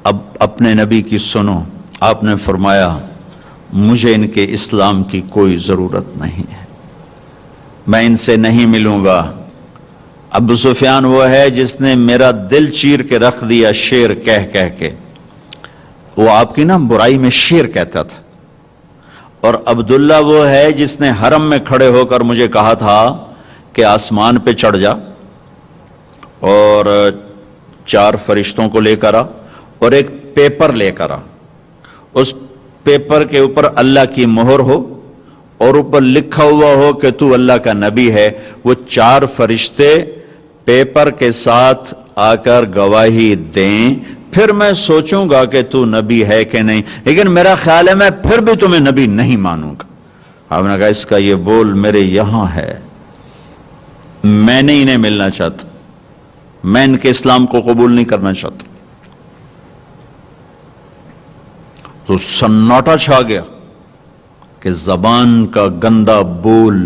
B: اب اپنے نبی کی سنو. آپ نے فرمایا مجھے ان کے اسلام کی کوئی ضرورت نہیں ہے، میں ان سے نہیں ملوں گا. ابو سفیان وہ ہے جس نے میرا دل چیر کے رکھ دیا شیر کہہ کہہ کے. وہ آپ کی نا برائی میں شیر کہتا تھا. اور عبداللہ وہ ہے جس نے حرم میں کھڑے ہو کر مجھے کہا تھا کہ آسمان پہ چڑھ جا اور 4 فرشتوں کو لے کر آ اور ایک پیپر لے کر آ. اس پیپر کے اوپر اللہ کی مہر ہو اور اوپر لکھا ہوا ہو کہ تو اللہ کا نبی ہے. وہ 4 فرشتے پیپر کے ساتھ آ کر گواہی دیں، پھر میں سوچوں گا کہ تو نبی ہے کہ نہیں، لیکن میرا خیال ہے میں پھر بھی تمہیں نبی نہیں مانوں گا. آپ نے کہا اس کا یہ بول میرے یہاں ہے، میں نہیں انہیں ملنا چاہتا، میں ان کے اسلام کو قبول نہیں کرنا چاہتا. تو سناٹا چھا گیا کہ زبان کا گندا بول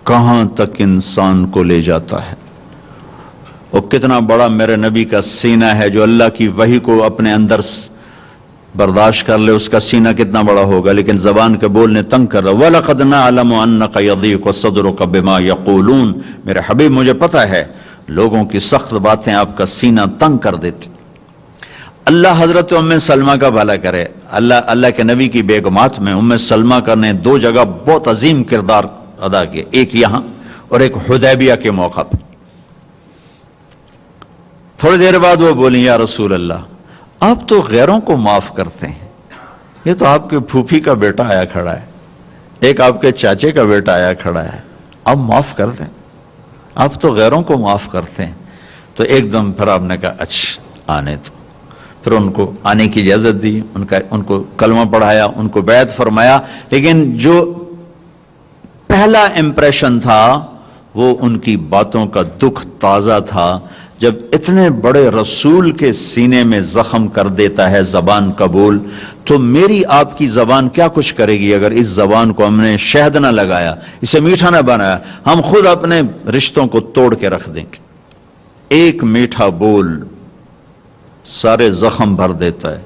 B: کہاں تک انسان کو لے جاتا ہے. اور کتنا بڑا میرے نبی کا سینہ ہے، جو اللہ کی وحی کو اپنے اندر برداشت کر لے، اس کا سینہ کتنا بڑا ہوگا. لیکن زبان کے بول نے تنگ کر رہا. وَلَقَدْ نَعْلَمُ أَنَّكَ يَضِيقُ صَدْرُكَ بِمَا يَقُولُونَ، میرے حبیب مجھے پتہ ہے لوگوں کی سخت باتیں آپ کا سینہ تنگ کر دیتی. اللہ حضرت ام سلمہ کا بھلا کرے. اللہ کے نبی کی بیگمات میں ام سلمہ کا نے 2 جگہ بہت عظیم کردار ادا کیا، ایک یہاں اور ایک حدیبیہ کے موقع پر. تھوڑی دیر بعد وہ بولی یا رسول اللہ آپ تو غیروں کو معاف کرتے ہیں، یہ تو آپ کے پھوپھی کا بیٹا آیا کھڑا ہے، ایک آپ کے چاچے کا بیٹا آیا کھڑا ہے، آپ معاف کر دیں، آپ تو غیروں کو معاف کرتے ہیں. تو ایک دم پھر آپ نے کہا اچھا آنے تو. پھر ان کو آنے کی اجازت دی، ان کو کلمہ پڑھایا، ان کو بیعت فرمایا. لیکن جو پہلا امپریشن تھا وہ ان کی باتوں کا دکھ تازہ تھا. جب اتنے بڑے رسول کے سینے میں زخم کر دیتا ہے زبان کا بول، تو میری آپ کی زبان کیا کچھ کرے گی اگر اس زبان کو ہم نے شہد نہ لگایا، اسے میٹھا نہ بنایا، ہم خود اپنے رشتوں کو توڑ کے رکھ دیں گے۔ ایک میٹھا بول سارے زخم بھر دیتا ہے،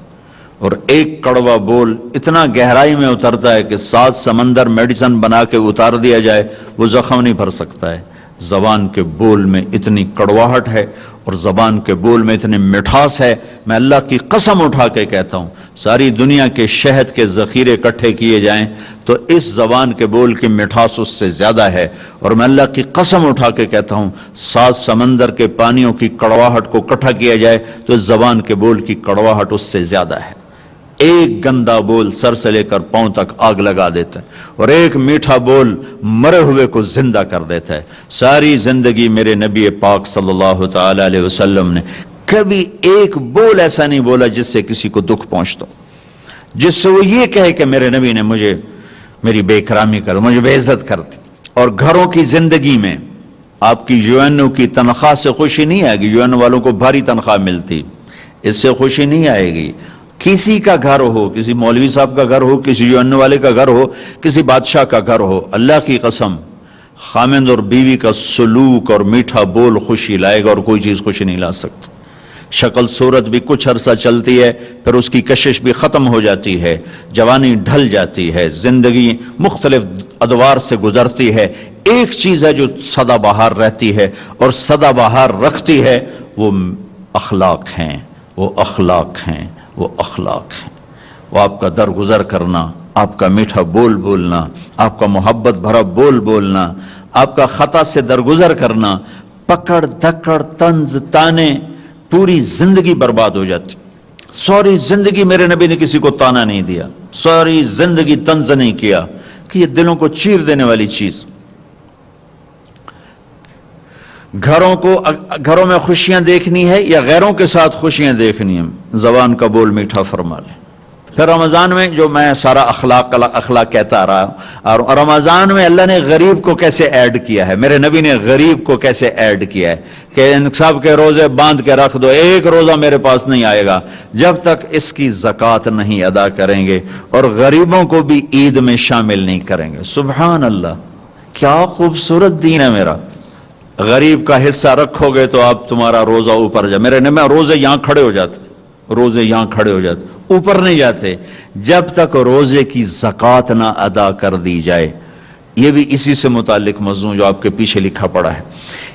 B: اور ایک کڑوا بول اتنا گہرائی میں اترتا ہے کہ 7 سمندر میڈیسن بنا کے اتار دیا جائے وہ زخم نہیں بھر سکتا ہے۔ زبان کے بول میں اتنی کڑواہٹ ہے اور زبان کے بول میں اتنی مٹھاس ہے، میں اللہ کی قسم اٹھا کے کہتا ہوں ساری دنیا کے شہد کے ذخیرے اکٹھے کیے جائیں تو اس زبان کے بول کی مٹھاس اس سے زیادہ ہے، اور میں اللہ کی قسم اٹھا کے کہتا ہوں 7 سمندر کے پانیوں کی کڑواہٹ کو اکٹھا کیا جائے تو اس زبان کے بول کی کڑواہٹ اس سے زیادہ ہے۔ ایک گندا بول سر سے لے کر پاؤں تک آگ لگا دیتا ہے، اور ایک میٹھا بول مرے ہوئے کو زندہ کر دیتا ہے۔ ساری زندگی میرے نبی پاک صلی اللہ تعالی علیہ وسلم نے کبھی ایک بول ایسا نہیں بولا جس سے کسی کو دکھ پہنچتا، جس سے وہ یہ کہے کہ میرے نبی نے مجھے میری بے اکرامی کر، مجھے بے عزت کر دی۔ اور گھروں کی زندگی میں آپ کی یو این او کی تنخواہ سے خوشی نہیں آئے گی، یو این او والوں کو بھاری تنخواہ ملتی، اس سے خوشی نہیں آئے گی۔ کسی کا گھر ہو، کسی مولوی صاحب کا گھر ہو، کسی یو این او والے کا گھر ہو، کسی بادشاہ کا گھر ہو، اللہ کی قسم خامند اور بیوی کا سلوک اور میٹھا بول خوشی لائے گا، اور کوئی چیز خوشی نہیں لا سکتی۔ شکل صورت بھی کچھ عرصہ چلتی ہے، پھر اس کی کشش بھی ختم ہو جاتی ہے، جوانی ڈھل جاتی ہے، زندگی مختلف ادوار سے گزرتی ہے۔ ایک چیز ہے جو سدا بہار رہتی ہے اور سدا بہار رکھتی ہے، وہ اخلاق ہیں، وہ اخلاق ہیں، وہ اخلاق ہیں۔ وہ آپ کا درگزر کرنا، آپ کا میٹھا بول بولنا، آپ کا محبت بھرا بول بولنا، آپ کا خطا سے درگزر کرنا، پکڑ دھکڑ طنز تانے، پوری زندگی برباد ہو جاتی۔ ساری زندگی میرے نبی نے کسی کو تانا نہیں دیا، ساری زندگی طنز نہیں کیا، کہ یہ دلوں کو چیر دینے والی چیز۔ گھروں میں خوشیاں دیکھنی ہے یا غیروں کے ساتھ خوشیاں دیکھنی ہیں، زبان کا بول میٹھا فرما لیں۔ پھر رمضان میں جو میں سارا اخلاق کہتا آ رہا ہوں، اور رمضان میں اللہ نے غریب کو کیسے ایڈ کیا ہے، میرے نبی نے غریب کو کیسے ایڈ کیا ہے کہ ان سب کے روزے باندھ کے رکھ دو، ایک روزہ میرے پاس نہیں آئے گا جب تک اس کی زکوٰۃ نہیں ادا کریں گے، اور غریبوں کو بھی عید میں شامل نہیں کریں گے۔ سبحان اللہ، کیا خوبصورت دین ہے میرا۔ غریب کا حصہ رکھو گے تو آپ تمہارا روزہ اوپر جائے۔ میرے نبی روزے یہاں کھڑے ہو جاتے، روزے یہاں کھڑے ہو جاتے، اوپر نہیں جاتے جب تک روزے کی زکوٰۃ نہ ادا کر دی جائے۔ یہ بھی اسی سے متعلق موضوع جو آپ کے پیچھے لکھا پڑا ہے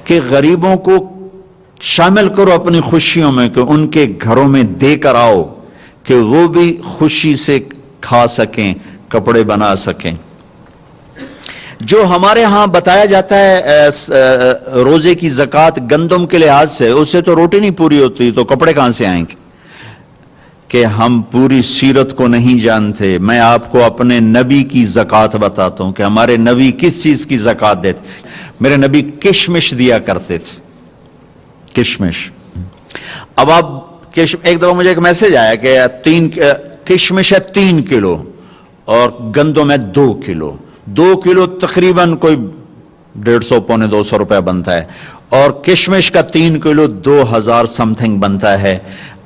B: کہ غریبوں کو شامل کرو اپنی خوشیوں میں، کہ ان کے گھروں میں دے کر آؤ کہ وہ بھی خوشی سے کھا سکیں، کپڑے بنا سکیں۔ جو ہمارے ہاں بتایا جاتا ہے روزے کی زکوٰۃ گندم کے لحاظ سے، اس سے تو روٹی نہیں پوری ہوتی، تو کپڑے کہاں سے آئیں گے؟ کہ ہم پوری سیرت کو نہیں جانتے۔ میں آپ کو اپنے نبی کی زکوٰۃ بتاتا ہوں کہ ہمارے نبی کس چیز کی زکوٰۃ دیتے۔ میرے نبی کشمش دیا کرتے تھے، کشمش۔ اب آپ ایک دفعہ مجھے ایک میسج آیا کہ کشمش ہے 3 کلو اور گندم ہے 2 کلو، 2 کلو تقریباً کوئی 150 پونے 200 روپے بنتا ہے، اور کشمش کا 3 کلو 2000 سم تھنگ بنتا ہے۔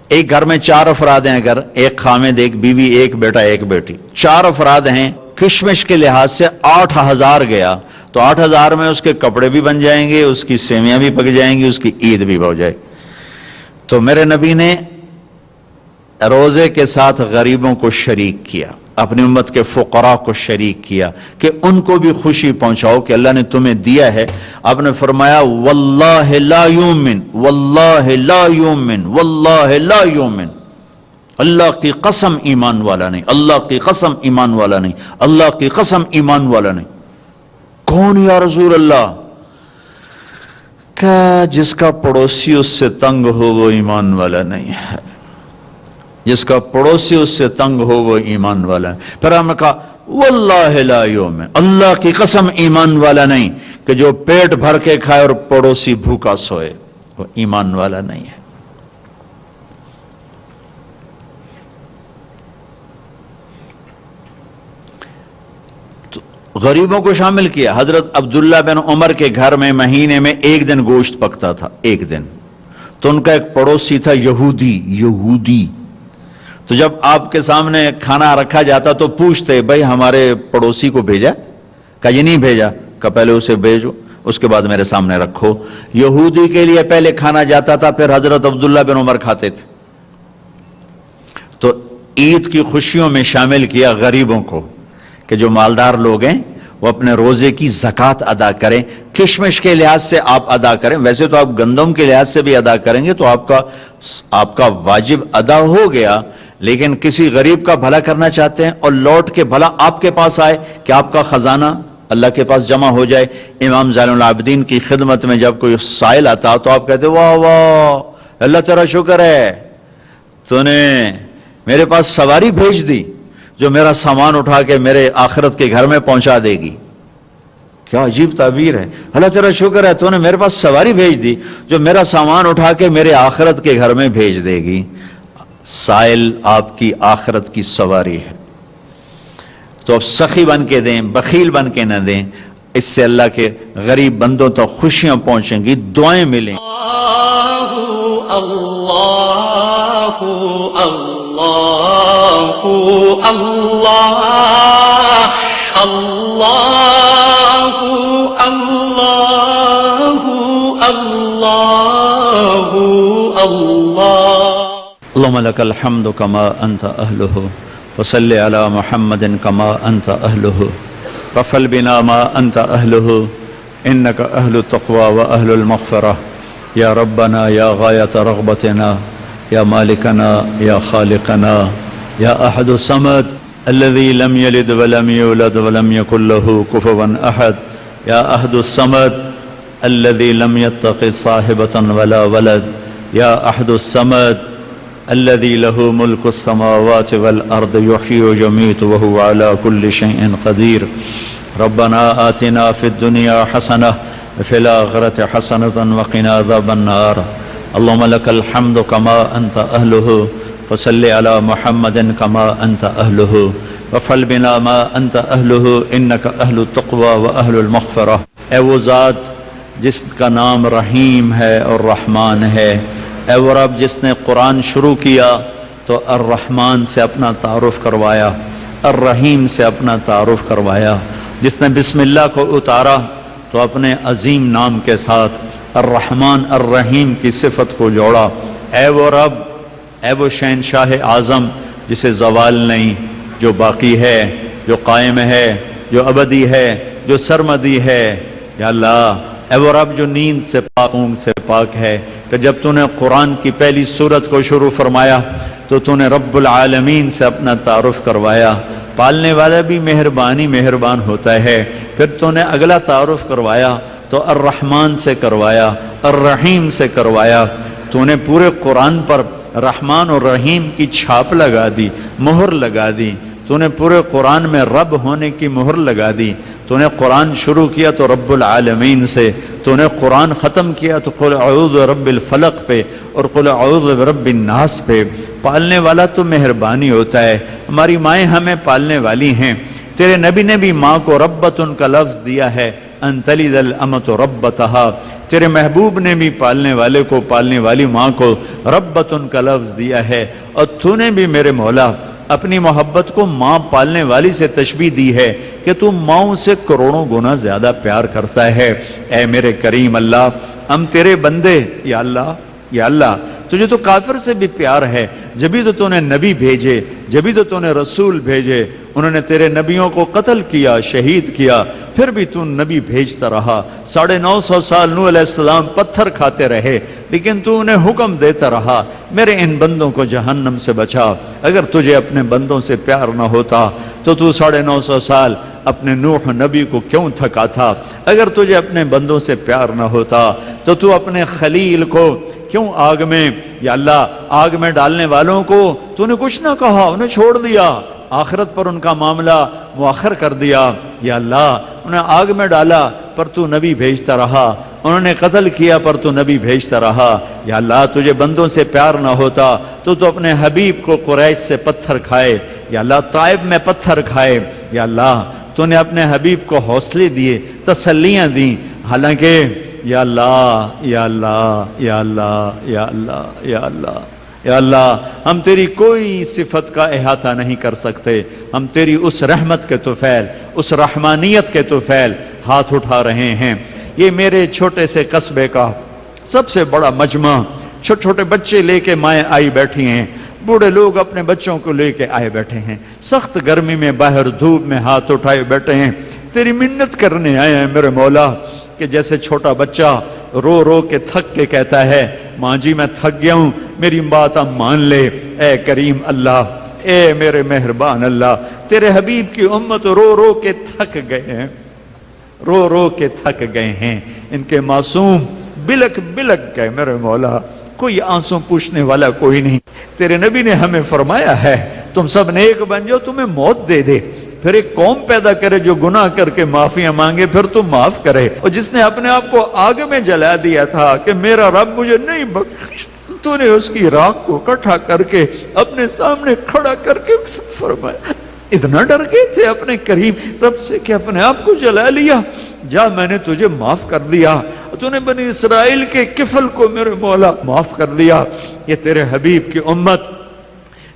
B: ایک گھر میں 4 افراد ہیں، اگر ایک خامد، ایک بیوی، ایک بیٹا، ایک بیٹی، 4 افراد ہیں، کشمش کے لحاظ سے 8000 گیا، تو 8000 میں اس کے کپڑے بھی بن جائیں گے، اس کی سیویاں بھی پک جائیں گی، اس کی عید بھی ہو جائے گی۔ تو میرے نبی نے روزے کے ساتھ غریبوں کو شریک کیا، اپنی امت کے فقراء کو شریک کیا کہ ان کو بھی خوشی پہنچاؤ کہ اللہ نے تمہیں دیا ہے۔ آپ نے فرمایا واللہ لا یؤمن، واللہ لا یؤمن، واللہ لا یؤمن، اللہ کی قسم ایمان والا نہیں، اللہ کی قسم ایمان والا نہیں، اللہ کی قسم ایمان والا نہیں۔ کون یا رسول اللہ؟ کہ جس کا پڑوسی اس سے تنگ ہو وہ ایمان والا نہیں ہے، جس کا پڑوسی اس سے تنگ ہو وہ ایمان والا ہے۔ پھر ہم نے کہا واللہ لا یؤمن، اللہ کی قسم ایمان والا نہیں، کہ جو پیٹ بھر کے کھائے اور پڑوسی بھوکا سوئے وہ ایمان والا نہیں ہے۔ تو غریبوں کو شامل کیا۔ حضرت عبداللہ بن عمر کے گھر میں مہینے میں 1 دن گوشت پکتا تھا، 1 دن، تو ان کا ایک پڑوسی تھا یہودی. تو جب آپ کے سامنے کھانا رکھا جاتا تو پوچھتے بھائی ہمارے پڑوسی کو بھیجا؟ کہا یہ نہیں بھیجا. کہ پہلے اسے بھیجو اس کے بعد میرے سامنے رکھو. یہودی کے لیے پہلے کھانا جاتا تھا پھر حضرت عبداللہ بن عمر کھاتے تھے. تو عید کی خوشیوں میں شامل کیا غریبوں کو کہ جو مالدار لوگ ہیں وہ اپنے روزے کی زکوٰۃ ادا کریں. کشمش کے لحاظ سے آپ ادا کریں، ویسے تو آپ گندم کے لحاظ سے بھی ادا کریں گے تو آپ کا واجب ادا ہو گیا، لیکن کسی غریب کا بھلا کرنا چاہتے ہیں اور لوٹ کے بھلا آپ کے پاس آئے کہ آپ کا خزانہ اللہ کے پاس جمع ہو جائے. امام زین العابدین کی خدمت میں جب کوئی سائل آتا تو آپ کہتے واہ واہ اللہ تیرا شکر ہے تو نے میرے پاس سواری بھیج دی جو میرا سامان اٹھا کے میرے آخرت کے گھر میں پہنچا دے گی. کیا عجیب تعبیر ہے. اللہ تیرا شکر ہے تو نے میرے پاس سواری بھیج دی جو میرا سامان اٹھا کے میرے آخرت کے گھر میں بھیج دے گی. سائل آپ کی آخرت کی سواری ہے. تو اب سخی بن کے دیں، بخیل بن کے نہ دیں، اس سے اللہ کے غریب بندوں تک خوشیاں پہنچیں گی، دعائیں ملیں.
A: اللہ اللہ اللہ اللہ اللہ اللہ.
B: اللهم لك الحمد كما أنت أهله وصل على محمد كما أنت أهله وفل بنا ما أنت أهله إنك أهل التقوى وأهل المغفرة يا ربنا يا غاية رغبتنا يا مالكنا يا خالقنا يا أحد الصمد الذي لم يلد ولم يولد ولم يكن له كفوا أحد يا أحد الصمد الذي لم يتخذ صاحبة ولا ولد يا أحد الصمد الذي له ملك السماوات والأرض يحيي ويميت وهو على كل شيء قدير. ربنا آتنا في الدنيا حسنة وفي الآخرة حسنة وقنا عذاب النار. اللهم لك الحمد كما أنت أهله فصل على محمد كما أنت أهله وفعل بنا ما أنت أهله إنك أهل التقوى وأهل المغفرة. اے وہ ذات جس کا نام رحیم ہے اور رحمان ہے، اے وہ رب جس نے قرآن شروع کیا تو الرحمن سے اپنا تعارف کروایا، الرحیم سے اپنا تعارف کروایا، جس نے بسم اللہ کو اتارا تو اپنے عظیم نام کے ساتھ الرحمن الرحیم کی صفت کو جوڑا. اے وہ رب، اے وہ شہنشاہ اعظم جسے زوال نہیں، جو باقی ہے، جو قائم ہے، جو ابدی ہے، جو سرمدی ہے. یا اللہ، اے وہ رب جو نیند سے پاک، اونگ سے پاک ہے، کہ جب تو نے قرآن کی پہلی سورت کو شروع فرمایا تو نے رب العالمین سے اپنا تعارف کروایا. پالنے والا بھی مہربان ہوتا ہے. پھر تو نے اگلا تعارف کروایا تو الرحمن سے کروایا، الرحیم سے کروایا. تو نے پورے قرآن پر رحمان اور رحیم کی چھاپ لگا دی، مہر لگا دی. تو نے پورے قرآن میں رب ہونے کی مہر لگا دی. تو نے قرآن شروع کیا تو رب العالمین سے، تو نے قرآن ختم کیا تو قل اعوذ برب الفلق پہ اور قل اعوذ برب الناس پہ. پالنے والا تو مہربانی ہوتا ہے. ہماری مائیں ہمیں پالنے والی ہیں. تیرے نبی نے بھی ماں کو ربتن کا لفظ دیا ہے، ان تلد الامۃ ربتہا. تیرے محبوب نے بھی پالنے والے کو، پالنے والی ماں کو ربتن کا لفظ دیا ہے. اور تو نے بھی میرے مولا اپنی محبت کو ماں پالنے والی سے تشبیہ دی ہے کہ تو ماؤں سے کروڑوں گنا زیادہ پیار کرتا ہے. اے میرے کریم اللہ، ہم تیرے بندے، یا اللہ، یا اللہ تجھے تو کافر سے بھی پیار ہے. جبھی تو نے نبی بھیجے، جبھی تو نے رسول بھیجے. انہوں نے تیرے نبیوں کو قتل کیا، شہید کیا، پھر بھی تو نبی بھیجتا رہا. 950 سال نوح علیہ السلام پتھر کھاتے رہے، لیکن تو انہیں حکم دیتا رہا میرے ان بندوں کو جہنم سے بچا. اگر تجھے اپنے بندوں سے پیار نہ ہوتا تو 950 سال اپنے نوح نبی کو کیوں تھکا تھا؟ اگر تجھے اپنے بندوں سے پیار نہ ہوتا تو اپنے خلیل کو کیوں آگ میں، یا اللہ آگ میں ڈالنے والوں کو تو نے کچھ نہ کہا، انہیں چھوڑ دیا، آخرت پر ان کا معاملہ مؤخر کر دیا. یا اللہ انہیں آگ میں ڈالا پر تو نبی بھیجتا رہا، انہوں نے قتل کیا پر تو نبی بھیجتا رہا. یا اللہ تجھے بندوں سے پیار نہ ہوتا تو اپنے حبیب کو قریش سے پتھر کھائے، یا اللہ طائف میں پتھر کھائے. یا اللہ تو نے اپنے حبیب کو حوصلے دیے، تسلیاں دیں، حالانکہ
C: یا اللہ یا اللہ یا اللہ یا اللہ یا اللہ یا اللہ، ہم تیری کوئی صفت کا احاطہ نہیں کر سکتے، ہم تیری اس رحمت کے طفیل، اس رحمانیت کے طفیل ہاتھ اٹھا رہے ہیں۔ یہ میرے چھوٹے سے قصبے کا سب سے بڑا مجمع، چھوٹے چھوٹے بچے لے کے مائیں آئی بیٹھی ہیں، بوڑھے لوگ اپنے بچوں کو لے کے آئے بیٹھے ہیں، سخت گرمی میں باہر دھوپ میں ہاتھ اٹھائے بیٹھے ہیں، تیری منت کرنے آئے ہیں میرے مولا، کہ جیسے چھوٹا بچہ رو رو کے تھک کے کہتا ہے ماں جی میں تھک گیا ہوں، میری بات اب مان لے۔ اے کریم اللہ، اے میرے مہربان اللہ، تیرے حبیب کی امت رو رو کے تھک گئے ہیں، رو رو کے تھک گئے ہیں، ان کے معصوم بلک بلک گئے میرے مولا، کوئی آنسوں پوچھنے والا کوئی نہیں۔ تیرے نبی نے ہمیں فرمایا ہے تم سب نیک بن جاؤ، تمہیں موت دے دے، پھر ایک قوم پیدا کرے جو گناہ کر کے معافیاں مانگے، پھر تو معاف کرے۔ اور جس نے اپنے آپ کو آگ میں جلا دیا تھا کہ میرا رب مجھے نہیں بخش، تو نے اس کی راکھ کو اکٹھا کر کے اپنے سامنے کھڑا کر کے فرمایا، اتنا ڈر گئے تھے اپنے کریم رب سے کہ اپنے آپ کو جلا لیا، جا میں نے تجھے معاف کر دیا، تو نے بنی اسرائیل کے کفل کو میرے مولا معاف کر دیا۔ یہ تیرے حبیب کی امت،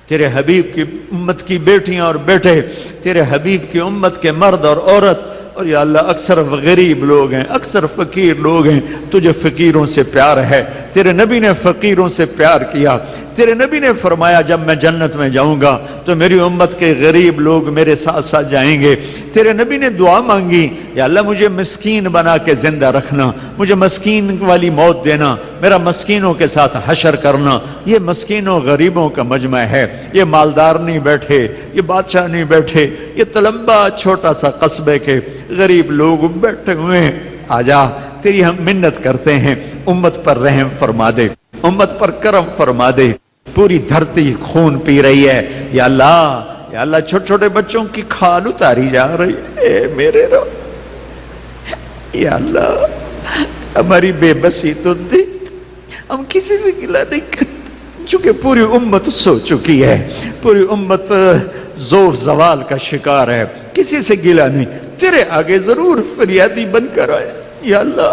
C: تیرے حبیب کی امت کی بیٹیاں اور بیٹے، تیرے حبیب کی امت کے مرد اور عورت، اور یا اللہ اکثر غریب لوگ ہیں، اکثر فقیر لوگ ہیں، تجھے فقیروں سے پیار ہے، تیرے نبی نے فقیروں سے پیار کیا، تیرے نبی نے فرمایا جب میں جنت میں جاؤں گا تو میری امت کے غریب لوگ میرے ساتھ ساتھ جائیں گے۔ تیرے نبی نے دعا مانگی، یا اللہ مجھے مسکین بنا کے زندہ رکھنا، مجھے مسکین والی موت دینا، میرا مسکینوں کے ساتھ حشر کرنا۔ یہ مسکینوں غریبوں کا مجمع ہے، یہ مالدار نہیں بیٹھے، یہ بادشاہ نہیں بیٹھے، یہ تلمبا چھوٹا سا قصبے کے غریب لوگ بیٹھے ہوئے ہیں۔ آجا تیری ہم منت کرتے ہیں، امت پر رحم فرما دے، امت پر کرم فرما دے، پوری دھرتی خون پی رہی ہے، یا اللہ چھوٹے چھوٹے بچوں کی کھال اتاری جا رہی ہے، اے میرے رب، یا اللہ ہماری بے بسی تو دیکھ، ہم کسی سے گلہ نہیں کرتے، چونکہ پوری امت سو چکی ہے، پوری امت زور زوال کا شکار ہے، کسی سے گلہ نہیں، تیرے آگے ضرور فریادی بن کر آئے۔ یا اللہ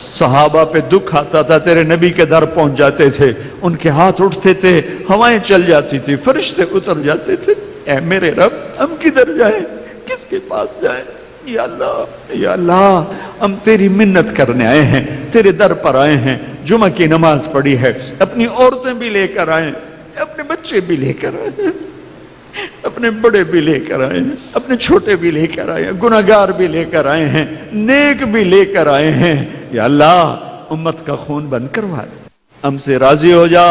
C: صحابہ پہ دکھ آتا تھا، تیرے نبی کے در پہنچ جاتے تھے، ان کے ہاتھ اٹھتے تھے، ہوائیں چل جاتی تھی، فرشتے اتر جاتے تھے، اے میرے رب ہم کدھر جائیں، کس کے پاس جائیں؟ یا اللہ ہم تیری منت کرنے آئے ہیں، تیرے در پر آئے ہیں، جمعہ کی نماز پڑھی ہے، اپنی عورتیں بھی لے کر آئے، اپنے بچے بھی لے کر آئے ہیں، اپنے بڑے بھی لے کر آئے ہیں، اپنے چھوٹے بھی لے کر آئے ہیں، گناہگار بھی لے کر آئے ہیں، نیک بھی لے کر آئے ہیں۔ یا اللہ امت کا خون بند کروا دے، ہم سے راضی ہو جا،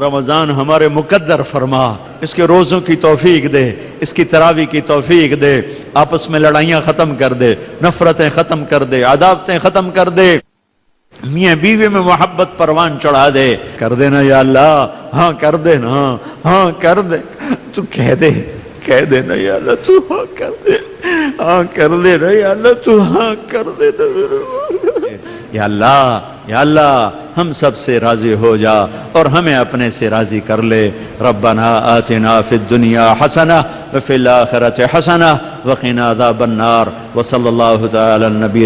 C: رمضان ہمارے مقدر فرما، اس کے روزوں کی توفیق دے، اس کی تراویح کی توفیق دے، آپس میں لڑائیاں ختم کر دے، نفرتیں ختم کر دے، عداوتیں ختم کر دے، میاں بیوی میں محبت پروان چڑھا دے، کر دینا یا اللہ، ہاں کر دینا، ہاں کر دے، تو کہہ دے نا یا اللہ، تو ہاں کر دے، ہاں کر دے نا یا اللہ، تو ہاں کر دے نا یا اللہ ہم سب سے راضی ہو جا اور ہمیں اپنے سے راضی کر لے۔ ربنا آتنا فی الدنیا حسنہ وفی الآخرۃ حسنہ وقنا عذاب النار، وصلی اللہ تعالی علی النبی